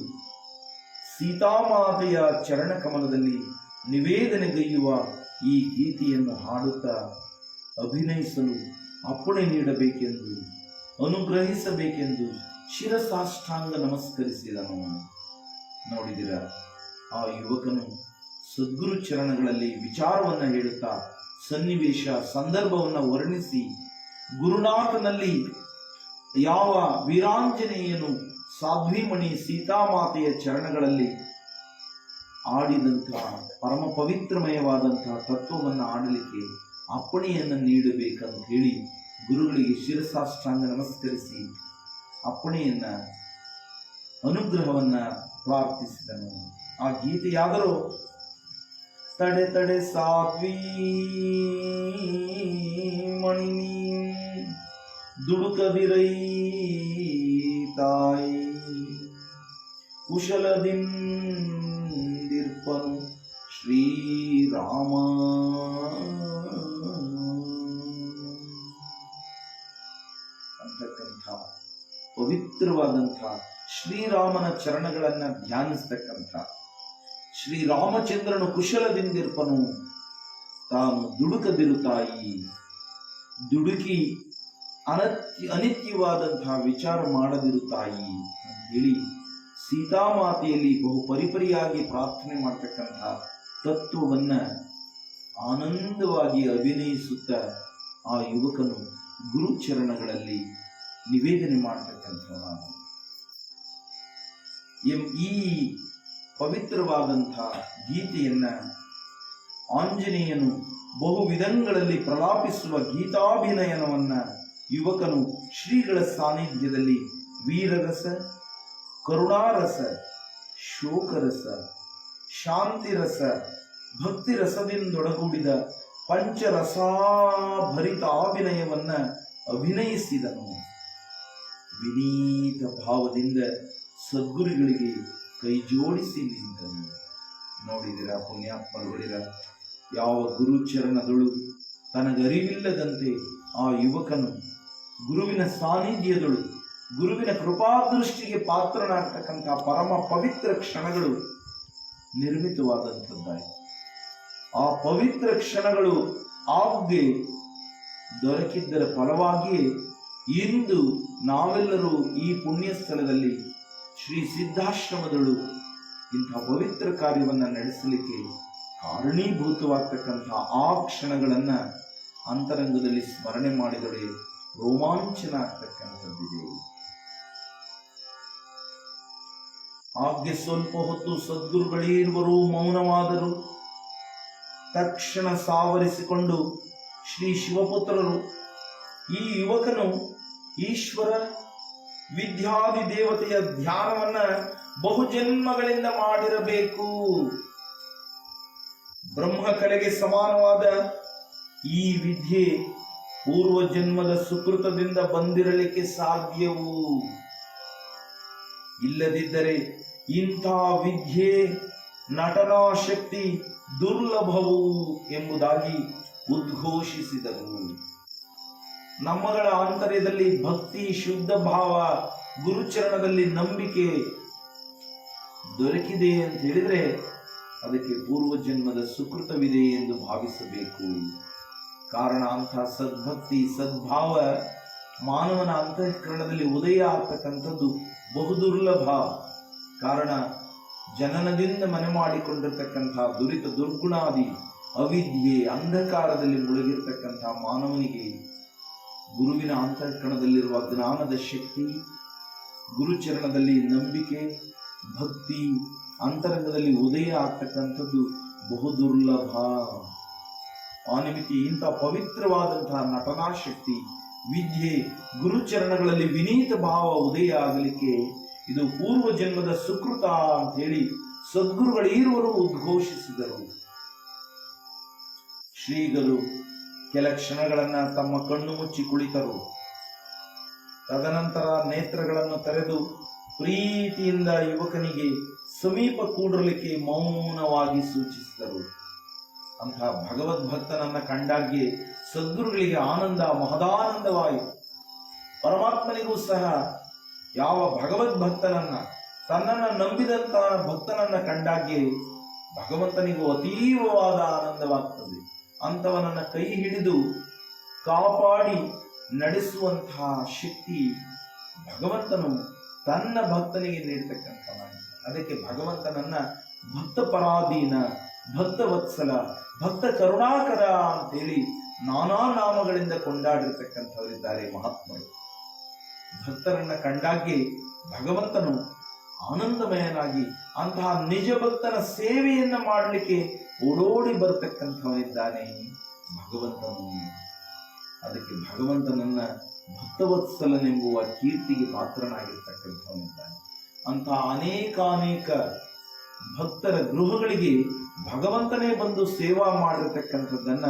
ಸೀತಾಮಾತೆಯ ಚರಣಕಮಲದಲ್ಲಿ ನಿವೇದನೆಗೈಯುವ ಈ ಗೀತೆಯನ್ನು ಹಾಡುತ್ತಾ ಅಭಿನಯಿಸಲು ಅಪ್ಪಣೆ ನೀಡಬೇಕೆಂದು, ಅನುಗ್ರಹಿಸಬೇಕೆಂದು ಶಿರಸಾಷ್ಟಾಂಗ ನಮಸ್ಕರಿಸಿದನು. ನೋಡಿದಿರ, ಆ ಯುವಕನು ಸದ್ಗುರು ಚರಣಗಳಲ್ಲಿ ವಿಚಾರವನ್ನ ಹೇಳುತ್ತಾ ಸನ್ನಿವೇಶ ಸಂದರ್ಭವನ್ನು ವರ್ಣಿಸಿ ಗುರುನಾಥನಲ್ಲಿ ಯಾವ ವೀರಾಂಜನೇಯನು ಸಾಧ್ವಿಮಣಿ ಸೀತಾಮಾತೆಯ ಚರಣಗಳಲ್ಲಿ ಆಡಿದಂತಹ ಪರಮ ಪವಿತ್ರಮಯವಾದಂತಹ ತತ್ವವನ್ನು ಆಡಲಿಕ್ಕೆ ಅಪ್ಪಣೆಯನ್ನು ನೀಡಬೇಕಂತ ಹೇಳಿ ಗುರುಗಳಿಗೆ ಶಿರಸಾಷ್ಟಾಂಗ ನಮಸ್ಕರಿಸಿ ಅಪ್ಪಣೆಯನ್ನ ಅನುಗ್ರಹವನ್ನ ಪ್ರಾರ್ಥಿಸಿದನು. ಆ ಗೀತೆಯಾದರೂ ತಡೆ ತಡೆ ಸಾಧ್ವಿ ಮಣಿ ದುಡುಕದಿರೈ ತಾಯಿ ಕುಶಲದಿಂದಿರ್ಪನು ಶ್ರೀರಾಮ ಅಂತಕ್ಕಂಥ ಪವಿತ್ರವಾದಂಥ ಶ್ರೀರಾಮನ ಚರಣಗಳನ್ನ ಧ್ಯಾನಿಸ್ತಕ್ಕಂಥ ಶ್ರೀರಾಮಚಂದ್ರನು ಕುಶಲದಿಂದಿರ್ಪನು, ತಾನು ದುಡುಕದಿರು ತಾಯಿ, ದುಡುಕಿ ಅನಿತ್ಯವಾದಂತಹ ವಿಚಾರ ಮಾಡದಿರು ತಾಯಿ ಅಂತ ಹೇಳಿ ಸೀತಾಮಾತೆಯಲ್ಲಿ ಬಹು ಪರಿಪರಿಯಾಗಿ ಪ್ರಾರ್ಥನೆ ಮಾಡತಕ್ಕಂಥ ತತ್ವವನ್ನ ಆನಂದವಾಗಿ ಅಭಿನಯಿಸುತ್ತ ಆ ಯುವಕನು ಗುರುಚರಣಗಳಲ್ಲಿ ನಿವೇದನೆ ಮಾಡತಕ್ಕಂಥವನು. ಈ ಪವಿತ್ರವಾದಂಥ ಗೀತೆಯನ್ನ ಆಂಜನೇಯನು ಬಹು ವಿಧಗಳಲ್ಲಿ ಪ್ರಲಾಪಿಸುವ ಗೀತಾಭಿನಯನವನ್ನ ಯುವಕನು ಶ್ರೀಗಳ ಸಾನ್ನಿಧ್ಯದಲ್ಲಿ ವೀರರಸ, ಕರುಣಾರಸ, ಶೋಕರಸ, ಶಾಂತಿರಸ, ಭಕ್ತಿರಸದಿಂದೊಡಗೂಡಿದ ಪಂಚರಸಾಭರಿತಾಭಿನಯವನ್ನ ಅಭಿನಯಿಸಿದನು. ವಿನೀತ ಭಾವದಿಂದ ಸದ್ಗುರುಗಳಿಗೆ ಕೈ ಜೋಡಿಸಿ ನಿಂತನು. ನೋಡಿದಿರ ಪುಣ್ಯಾತ್ಮರುಗಳಿರ, ಯಾವ ಗುರುಚರಣದಳು ತನಗರಿವಿಲ್ಲದಂತೆ ಆ ಯುವಕನು ಗುರುವಿನ ಸಾನ್ನಿಧ್ಯದಳು ಗುರುವಿನ ಕೃಪಾದೃಷ್ಟಿಗೆ ಪಾತ್ರನಾಗ್ತಕ್ಕಂಥ ಪರಮ ಪವಿತ್ರ ಕ್ಷಣಗಳು ನಿರ್ಮಿತವಾದಂಥದ್ದಾಯಿತು. ಆ ಪವಿತ್ರ ಕ್ಷಣಗಳು ಆಗ್ಗೆ ದೊರಕಿದ್ದರ ಫಲವಾಗಿಯೇ ಇಂದು ನಾವೆಲ್ಲರೂ ಈ ಪುಣ್ಯ ಸ್ಥಳದಲ್ಲಿ ಶ್ರೀ ಸಿದ್ಧಾಶ್ರಮದಳು ಇಂಥ ಪವಿತ್ರ ಕಾರ್ಯವನ್ನ ನಡೆಸಲಿಕ್ಕೆ ಕಾರಣೀಭೂತವಾಗ್ತಕ್ಕಂಥ ಆ ಕ್ಷಣಗಳನ್ನ ಅಂತರಂಗದಲ್ಲಿ ಸ್ಮರಣೆ ಮಾಡಿದರೆ ರೋಮಾಂಚನ ಆಗ್ತಕ್ಕಂಥದ್ದಿದೆ. ಆಗ್ಗೆ ಸ್ವಲ್ಪ ಹೊತ್ತು ಸದ್ಗುರುಗಳೀರ್ವರು ಮೌನವಾದರು. ತಕ್ಷಣ ಸಾವರಿಸಿಕೊಂಡು ಶ್ರೀ ಶಿವಪುತ್ರರು, ಈ ಯುವಕನು ಈಶ್ವರ ವಿದ್ಯಾದಿ ದೇವತೆಯ ಧ್ಯಾನವನ್ನ ಬಹುಜನ್ಮಗಳಿಂದ ಮಾಡಿರಬೇಕು. ಬ್ರಹ್ಮ ಕಲೆಗೆ ಸಮಾನವಾದ ಈ ವಿದ್ಯೆ ಪೂರ್ವ ಜನ್ಮದ ಸುಕೃತದಿಂದ ಬಂದಿರಲಿಕ್ಕೆ ಸಾಧ್ಯವೂ, ಇಲ್ಲದಿದ್ದರೆ ಇಂಥ ವಿದ್ಯೆ ನಟನಾ ಶಕ್ತಿ ದುರ್ಲಭವು ಎಂಬುದಾಗಿ ಉದ್ಘೋಷಿಸಿದರು. ನಮ್ಮಗಳ ಆಂತರ್ಯದಲ್ಲಿ ಭಕ್ತಿ, ಶುದ್ಧ ಭಾವ, ಗುರುಚರಣದಲ್ಲಿ ನಂಬಿಕೆ ದೊರಕಿದೆ ಅಂತ ಹೇಳಿದ್ರೆ ಅದಕ್ಕೆ ಪೂರ್ವ ಜನ್ಮದ ಸುಕೃತವಿದೆ ಎಂದು ಭಾವಿಸಬೇಕು. ಕಾರಣ ಅಂಥ ಸದ್ಭಕ್ತಿ, ಸದ್ಭಾವ ಮಾನವನ ಅಂತಃಕರಣದಲ್ಲಿ ಉದಯ ಆಗ್ತಕ್ಕಂಥದ್ದು ಬಹುದುರ್ಲಭ. ಕಾರಣ ಜನನದಿಂದ ಮನೆ ಮಾಡಿಕೊಂಡಿರ್ತಕ್ಕಂಥ ದುರಿತ ದುರ್ಗುಣಾದಿ ಅವಿದ್ಯೆ ಅಂಧಕಾರದಲ್ಲಿ ಮುಳುಗಿರ್ತಕ್ಕಂಥ ಮಾನವನಿಗೆ ಗುರುವಿನ ಅಂತಃಕರಣದಲ್ಲಿರುವ ಜ್ಞಾನದ ಶಕ್ತಿ, ಗುರುಚರಣದಲ್ಲಿ ನಂಬಿಕೆ, ಭಕ್ತಿ ಅಂತರಂಗದಲ್ಲಿ ಉದಯ ಆಗ್ತಕ್ಕಂಥದ್ದು ಬಹುದುರ್ಲಭ. ಆ ನಿಮಿತ್ತ ಇಂಥ ಪವಿತ್ರವಾದಂತಹ ನಟನಾ ಶಕ್ತಿ, ವಿದ್ಯೆ, ಗುರುಚರಣಗಳಲ್ಲಿ ವಿನೀತ ಭಾವ ಉದಯ ಆಗಲಿಕ್ಕೆ ಇದು ಪೂರ್ವ ಜನ್ಮದ ಸುಕೃತ ಅಂತ ಹೇಳಿ ಸದ್ಗುರುಗಳೀರುವರು ಉದ್ಘೋಷಿಸಿದರು. ಶ್ರೀಗಳು ಕೆಲ ಕ್ಷಣಗಳನ್ನ ತಮ್ಮ ಕಣ್ಣು ಮುಚ್ಚಿ ಕುಳಿತರು. ತದನಂತರ ನೇತ್ರಗಳನ್ನು ತೆರೆದು ಪ್ರೀತಿಯಿಂದ ಯುವಕನಿಗೆ ಸಮೀಪ ಕೂಡಲಿಕ್ಕೆ ಮೌನವಾಗಿ ಸೂಚಿಸಿದರು. ಅಂತಹ ಭಗವದ್ಭಕ್ತನನ್ನ ಕಂಡಾಗ್ಗೆ ಸದ್ಗುರುಗಳಿಗೆ ಆನಂದ, ಮಹದಾನಂದವಾಯಿತು. ಪರಮಾತ್ಮನಿಗೂ ಸಹ ಯಾವ ಭಗವದ್ಭಕ್ತನನ್ನ, ತನ್ನನ್ನು ನಂಬಿದಂತಹ ಭಕ್ತನನ್ನ ಕಂಡಾಗ್ಗೆ ಭಗವಂತನಿಗೂ ಅತೀವವಾದ ಆನಂದವಾಗ್ತದೆ. ಅಂಥವನನ್ನ ಕೈ ಹಿಡಿದು ಕಾಪಾಡಿ ನಡೆಸುವಂತಹ ಶಕ್ತಿ ಭಗವಂತನು ತನ್ನ ಭಕ್ತನಿಗೆ ನೀಡತಕ್ಕಂಥವ. ಅದಕ್ಕೆ ಭಗವಂತನನ್ನ ಭಕ್ತ ಪರಾಧೀನ, ಭಕ್ತ ವತ್ಸಲ, ಭಕ್ತ ಕರುಣಾಕರ ಅಂತೇಳಿ ನಾನಾ ನಾಮಗಳಿಂದ ಕೊಂಡಾಡಿರ್ತಕ್ಕಂಥವರಿದ್ದಾರೆ ಮಹಾತ್ಮರು. ಭಕ್ತರನ್ನ ಕಂಡಾಗ್ಗೆ ಭಗವಂತನು ಆನಂದಮಯನಾಗಿ ಅಂತಹ ನಿಜ ಭಕ್ತನ ಸೇವೆಯನ್ನ ಮಾಡಲಿಕ್ಕೆ ಓಡೋಡಿ ಬರತಕ್ಕಂಥವನಿದ್ದಾನೆ ಭಗವಂತನು. ಅದಕ್ಕೆ ಭಗವಂತನನ್ನ ಭಕ್ತವತ್ಸಲನೆಂಬುವ ಕೀರ್ತಿಗೆ ಪಾತ್ರನಾಗಿರ್ತಕ್ಕಂಥವನಿದ್ದಾನೆ. ಅಂತಹ ಅನೇಕಾನೇಕ ಭಕ್ತರ ಗೃಹಗಳಿಗೆ ಭಗವಂತನೇ ಬಂದು ಸೇವಾ ಮಾಡಿರ್ತಕ್ಕಂಥದ್ದನ್ನ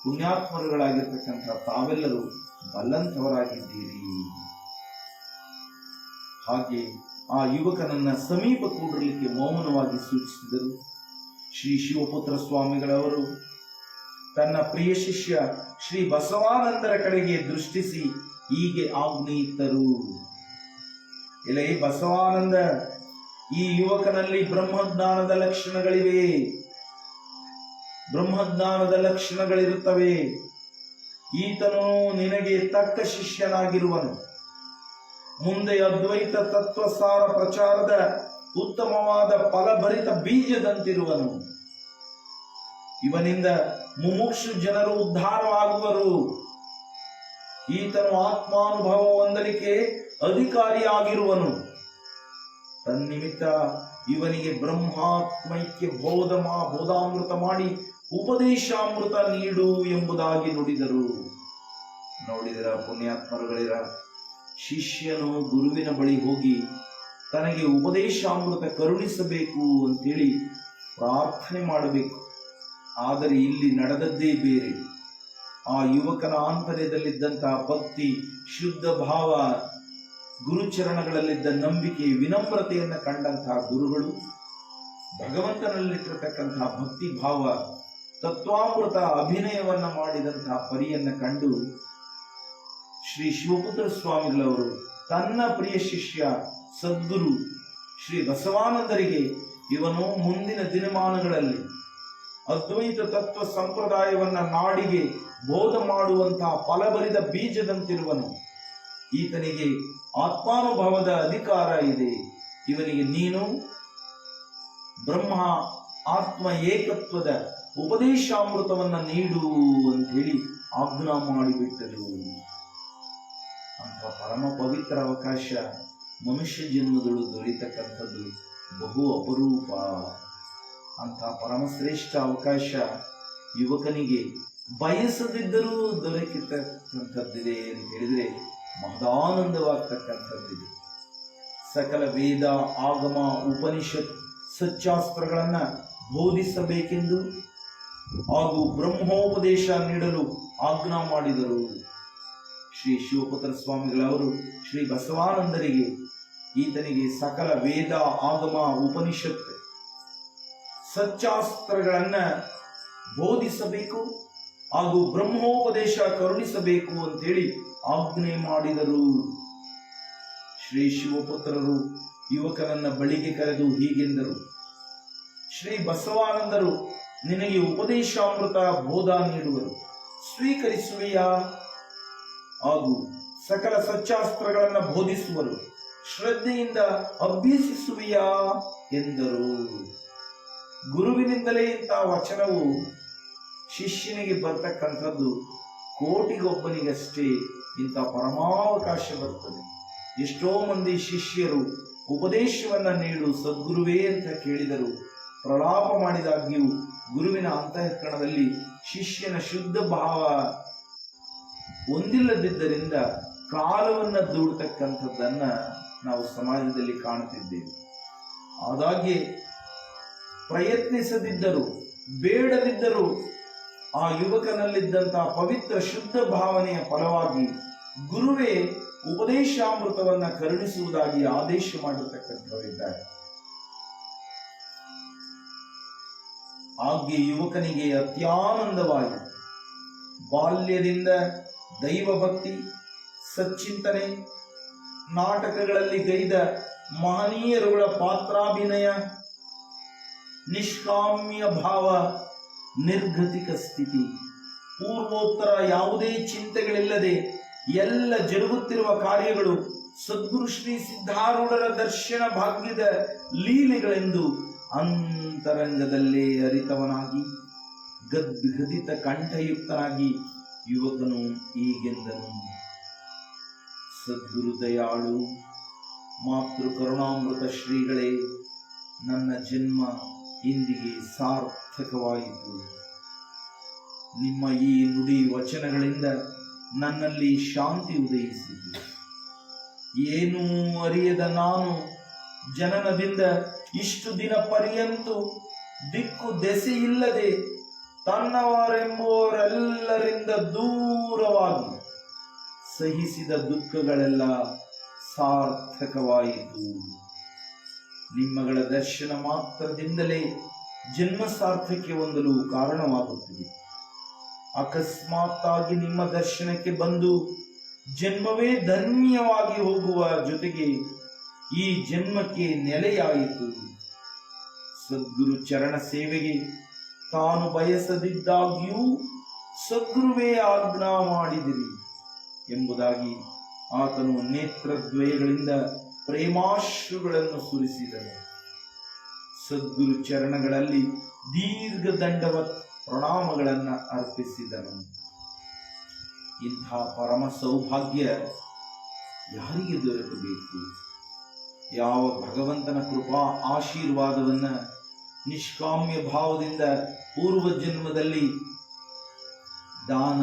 ಪುಣ್ಯಾತ್ಮರುಗಳಾಗಿರ್ತಕ್ಕಂಥ ತಾವೆಲ್ಲರೂ ಬಲ್ಲಂಥವರಾಗಿದ್ದೀರಿ. ಹಾಗೆ ಆ ಯುವಕನನ್ನ ಸಮೀಪ ಕೂಡಲಿಕ್ಕೆ ಮೌನವಾಗಿ ಸೂಚಿಸಿದರು. ಶ್ರೀ ಶಿವಪುತ್ರ ಸ್ವಾಮಿಗಳವರು ತನ್ನ ಪ್ರಿಯ ಶಿಷ್ಯ ಶ್ರೀ ಬಸವಾನಂದರ ಕಡೆಗೆ ದೃಷ್ಟಿಸಿ ಹೀಗೆ ಆಜ್ಞೆಯಿತ್ತರು. ಎಲೆ ಬಸವಾನಂದ, ಈ ಯುವಕನಲ್ಲಿ ಬ್ರಹ್ಮಜ್ಞಾನದ ಲಕ್ಷಣಗಳಿವೆ, ಬ್ರಹ್ಮಜ್ಞಾನದ ಲಕ್ಷಣಗಳಿರುತ್ತವೆ. ಈತನು ನಿನಗೆ ತಕ್ಕ ಶಿಷ್ಯನಾಗಿರುವನು. ಮುಂದೆ ಅದ್ವೈತ ತತ್ವಸಾರ ಪ್ರಚಾರದ ಉತ್ತಮವಾದ ಫಲಭರಿತ ಬೀಜದಂತಿರುವನು. ಇವನಿಂದ ಮುಮುಕ್ಷು ಜನರು ಉದ್ಧಾರವಾಗುವರು. ಈತನು ಆತ್ಮಾನುಭವ ಹೊಂದಲಿಕ್ಕೆ ಅಧಿಕಾರಿಯಾಗಿರುವನು. ತನ್ನಿಮಿತ್ತ ಇವನಿಗೆ ಬ್ರಹ್ಮಾತ್ಮೈಕ್ಯ ಬೋಧಾಮೃತ ಮಾಡಿ ಉಪದೇಶಾಮೃತ ನೀಡು ಎಂಬುದಾಗಿ ನುಡಿದರು. ನೋಡಿದರ ಪುಣ್ಯಾತ್ಮರುಗಳಿರ, ಶಿಷ್ಯನು ಗುರುವಿನ ಬಳಿ ಹೋಗಿ ತನಗೆ ಉಪದೇಶಾಮೃತ ಕರುಣಿಸಬೇಕು ಅಂತೇಳಿ ಪ್ರಾರ್ಥನೆ ಮಾಡಬೇಕು. ಆದರೆ ಇಲ್ಲಿ ನಡೆದದ್ದೇ ಬೇರೆ. ಆ ಯುವಕನ ಆಂತರ್ಯದಲ್ಲಿದ್ದಂತಹ ಭಕ್ತಿ, ಶುದ್ಧ ಭಾವ, ಗುರುಚರಣಗಳಲ್ಲಿದ್ದ ನಂಬಿಕೆ, ವಿನಮ್ರತೆಯನ್ನ ಕಂಡಂತಹ ಗುರುಗಳು ಭಗವಂತನಲ್ಲಿಟ್ಟಿರತಕ್ಕಂತಹ ಭಕ್ತಿ ಭಾವ, ತತ್ವಾಮೃತ ಅಭಿನಯವನ್ನ ಮಾಡಿದಂತಹ ಪರಿಯನ್ನ ಕಂಡು ಶ್ರೀ ಶಿವಪುತ್ರ ಸ್ವಾಮಿಗಳವರು ತನ್ನ ಪ್ರಿಯ ಶಿಷ್ಯ ಸದ್ಗುರು ಶ್ರೀ ಬಸವಾನಂದರಿಗೆ ಇವನು ಮುಂದಿನ ದಿನಮಾನಗಳಲ್ಲಿ ಅದ್ವೈತ ತತ್ವ ಸಂಪ್ರದಾಯವನ್ನ ನಾಡಿಗೆ ಬೋಧ ಮಾಡುವಂತಹ ಫಲಭರಿತ ಬೀಜದಂತಿರುವನು. ಈತನಿಗೆ ಆತ್ಮಾನುಭವದ ಅಧಿಕಾರ ಇದೆ. ಇವನಿಗೆ ನೀನು ಬ್ರಹ್ಮ ಆತ್ಮ ಏಕತ್ವದ ಉಪದೇಶಾಮೃತವನ್ನ ನೀಡು ಅಂತ ಹೇಳಿ ಆಜ್ಞಾ ಮಾಡಿಬಿಟ್ಟರು. ಅಂತ ಪರಮ ಪವಿತ್ರ ಅವಕಾಶ ಮನುಷ್ಯ ಜನ್ಮದಳು ದೊರೆಯತಕ್ಕಂಥದ್ದು ಬಹು ಅಪರೂಪ. ಅಂತ ಪರಮಶ್ರೇಷ್ಠ ಅವಕಾಶ ಯುವಕನಿಗೆ ಬಯಸದಿದ್ದರೂ ದೊರಕಿರ್ತಕ್ಕಂಥದ್ದಿದೆ ಅಂತ ಹೇಳಿದ್ರೆ ಮಹದಾನಂದವಾಗ್ತಕ್ಕಂಥದ್ದಿದೆ. ಸಕಲ ವೇದ, ಆಗಮ, ಉಪನಿಷತ್, ಸಚ್ಚಾಸ್ತ್ರಗಳನ್ನ ಬೋಧಿಸಬೇಕೆಂದು ಹಾಗೂ ಬ್ರಹ್ಮೋಪದೇಶ ನೀಡಲು ಆಜ್ಞಾ ಮಾಡಿದರು. ಶ್ರೀ ಶಿವಪುತ್ರ ಸ್ವಾಮಿಗಳವರು ಶ್ರೀ ಬಸವಾನಂದರಿಗೆ ಈತನಿಗೆ ಸಕಲ ವೇದ, ಆಗಮ, ಉಪನಿಷತ್, ಸಚ್ಚಾಸ್ತ್ರಗಳನ್ನ ಬೋಧಿಸಬೇಕು ಹಾಗೂ ಬ್ರಹ್ಮೋಪದೇಶ ಕರುಣಿಸಬೇಕು ಅಂತೇಳಿ ಆಜ್ಞೆ ಮಾಡಿದರು. ಶ್ರೀ ಶಿವಪುತ್ರರು ಯುವಕನನ್ನ ಬಳಿಗೆ ಕರೆದು ಹೀಗೆಂದರು: ಶ್ರೀ ಬಸವಾನಂದರು ನಿನಗೆ ಉಪದೇಶಾಮೃತ ಬೋಧ ನೀಡುವರು, ಸ್ವೀಕರಿಸುವೆಯಾ? ಹಾಗೂ ಸಕಲ ಸಚ್ಚಾಸ್ತ್ರಗಳನ್ನ ಬೋಧಿಸುವರು, ಶ್ರದ್ಧೆಯಿಂದ ಅಭ್ಯಸಿಸುವೆಯಾ ಎಂದರು. ಗುರುವಿನಿಂದಲೇ ಇಂತಹ ವಚನವು ಶಿಷ್ಯನಿಗೆ ಬರ್ತಕ್ಕಂಥದ್ದು ಕೋಟಿಗೊಬ್ಬನಿಗಷ್ಟೇ ಇಂಥ ಪರಮಾವಕಾಶ ಬರ್ತದೆ. ಎಷ್ಟೋ ಮಂದಿ ಶಿಷ್ಯರು ಉಪದೇಶವನ್ನ ನೀಡು ಸದ್ಗುರುವೇ ಅಂತ ಕೇಳಿದರು. ಪ್ರಲಾಪ ಮಾಡಿದಾಗ್ಯೂ ಗುರುವಿನ ಅಂತಃಕರಣದಲ್ಲಿ ಶಿಷ್ಯನ ಶುದ್ಧ ಭಾವ ಹೊಂದಿಲ್ಲದಿದ್ದರಿಂದ ಕಾಲವನ್ನ ದೂಡ್ತಕ್ಕಂಥದ್ದನ್ನ ನಾವು ಸಮಾಜದಲ್ಲಿ ಕಾಣುತ್ತಿದ್ದೇವೆ. ಆದಾಗೆ ಪ್ರಯತ್ನಿಸದಿದ್ದರೂ ಬೇಡದಿದ್ದರೂ ಆ ಯುವಕನಲ್ಲಿದ್ದಂತಹ ಪವಿತ್ರ ಶುದ್ಧ ಭಾವನೆಯ ಫಲವಾಗಿ ಗುರುವೇ ಉಪದೇಶಾಮೃತವನ್ನ ಕರುಣಿಸುವುದಾಗಿ ಆದೇಶ ಮಾಡಿರ್ತಕ್ಕಂಥವರಿದ್ದಾರೆ. ಹಾಗೆ ಯುವಕನಿಗೆ ಅತ್ಯಾನಂದವಾಯಿತು. ಬಾಲ್ಯದಿಂದ ದೈವಭಕ್ತಿ, ಸಚ್ಚಿಂತನೆ, ನಾಟಕಗಳಲ್ಲಿ ಗೈದ ಮಹನೀಯರುಗಳ ಪಾತ್ರಾಭಿನಯ, ನಿಷ್ಕಾಮ್ಯ ಭಾವ, ನಿರ್ಗತಿಕ ಸ್ಥಿತಿ, ಪೂರ್ವೋತ್ತರ ಯಾವುದೇ ಚಿಂತೆಗಳಿಲ್ಲದೆ ಎಲ್ಲ ಜರುಗುತ್ತಿರುವ ಕಾರ್ಯಗಳು ಸದ್ಗುರು ಶ್ರೀ ಸಿದ್ಧಾರೂಢರ ದರ್ಶನ ಭಾಗ್ಯದ ಲೀಲೆಗಳೆಂದು ಅಂತರಂಗದಲ್ಲೇ ಅರಿತವನಾಗಿ ಗದ್ಗದಿತ ಕಂಠಯುಕ್ತನಾಗಿ ಯುವಕನು ಹೀಗೆಂದನು: ಸದ್ಗುರು ದಯಾಳು ಮಾತೃ ಕರುಣಾಮೃತ ಶ್ರೀಗಳೇ, ನನ್ನ ಜನ್ಮ ಇಂದಿಗೆ ಸಾರ್ಥಕವಾಯಿತು. ನಿಮ್ಮ ಈ ನುಡಿ ವಚನಗಳಿಂದ ನನ್ನಲ್ಲಿ ಶಾಂತಿ ಉದಯಿಸಿತು. ಏನೂ ಅರಿಯದ ನಾನು ಜನನದಿಂದ ಇಷ್ಟು ದಿನ ಪರ್ಯಂತ ದಿಕ್ಕು ದೆಸೆಯಿಲ್ಲದೆ ತನ್ನವರೆಂಬುವರೆಲ್ಲರಿಂದ ದೂರವಾಗಿ ಸಹಿಸಿದ ದುಃಖಗಳೆಲ್ಲ ಸಾರ್ಥಕವಾಯಿತು. ನಿಮ್ಮಗಳ ದರ್ಶನ ಮಾತ್ರದಿಂದಲೇ ಜನ್ಮ ಸಾರ್ಥಕ್ಯ ಹೊಂದಲು ಕಾರಣವಾಗುತ್ತಿದೆ. ಅಕಸ್ಮಾತ್ತಾಗಿ ನಿಮ್ಮ ದರ್ಶನಕ್ಕೆ ಬಂದು ಜನ್ಮವೇ ಧನ್ಯವಾಗಿ ಹೋಗುವ ಜೊತೆಗೆ ಈ ಜನ್ಮಕ್ಕೆ ನೆಲೆಯಾಯಿತು. ಸದ್ಗುರು ಚರಣ ಸೇವೆಗೆ ತಾನು ಬಯಸದಿದ್ದಾಗ್ಯೂ ಸದ್ಗುರುವೇ ಆಜ್ಞಾ ಮಾಡಿದಿರಿ ಎಂಬುದಾಗಿ ಆತನು ನೇತ್ರದ್ವಯಗಳಿಂದ ಪ್ರೇಮಾಶ್ರುಗಳನ್ನು ಸುರಿಸಿದನು. ಸದ್ಗುರು ಚರಣಗಳಲ್ಲಿ ದೀರ್ಘ ದಂಡವತ್ ಪ್ರಣಾಮಗಳನ್ನು ಅರ್ಪಿಸಿದನು. ಇಂಥ ಪರಮ ಸೌಭಾಗ್ಯ ಯಾರಿಗೆ ದೊರಕಬೇಕು? ಯಾವ ಭಗವಂತನ ಕೃಪಾ ಆಶೀರ್ವಾದವನ್ನ ನಿಷ್ಕಾಮ್ಯ ಭಾವದಿಂದ ಪೂರ್ವ ಜನ್ಮದಲ್ಲಿ ದಾನ,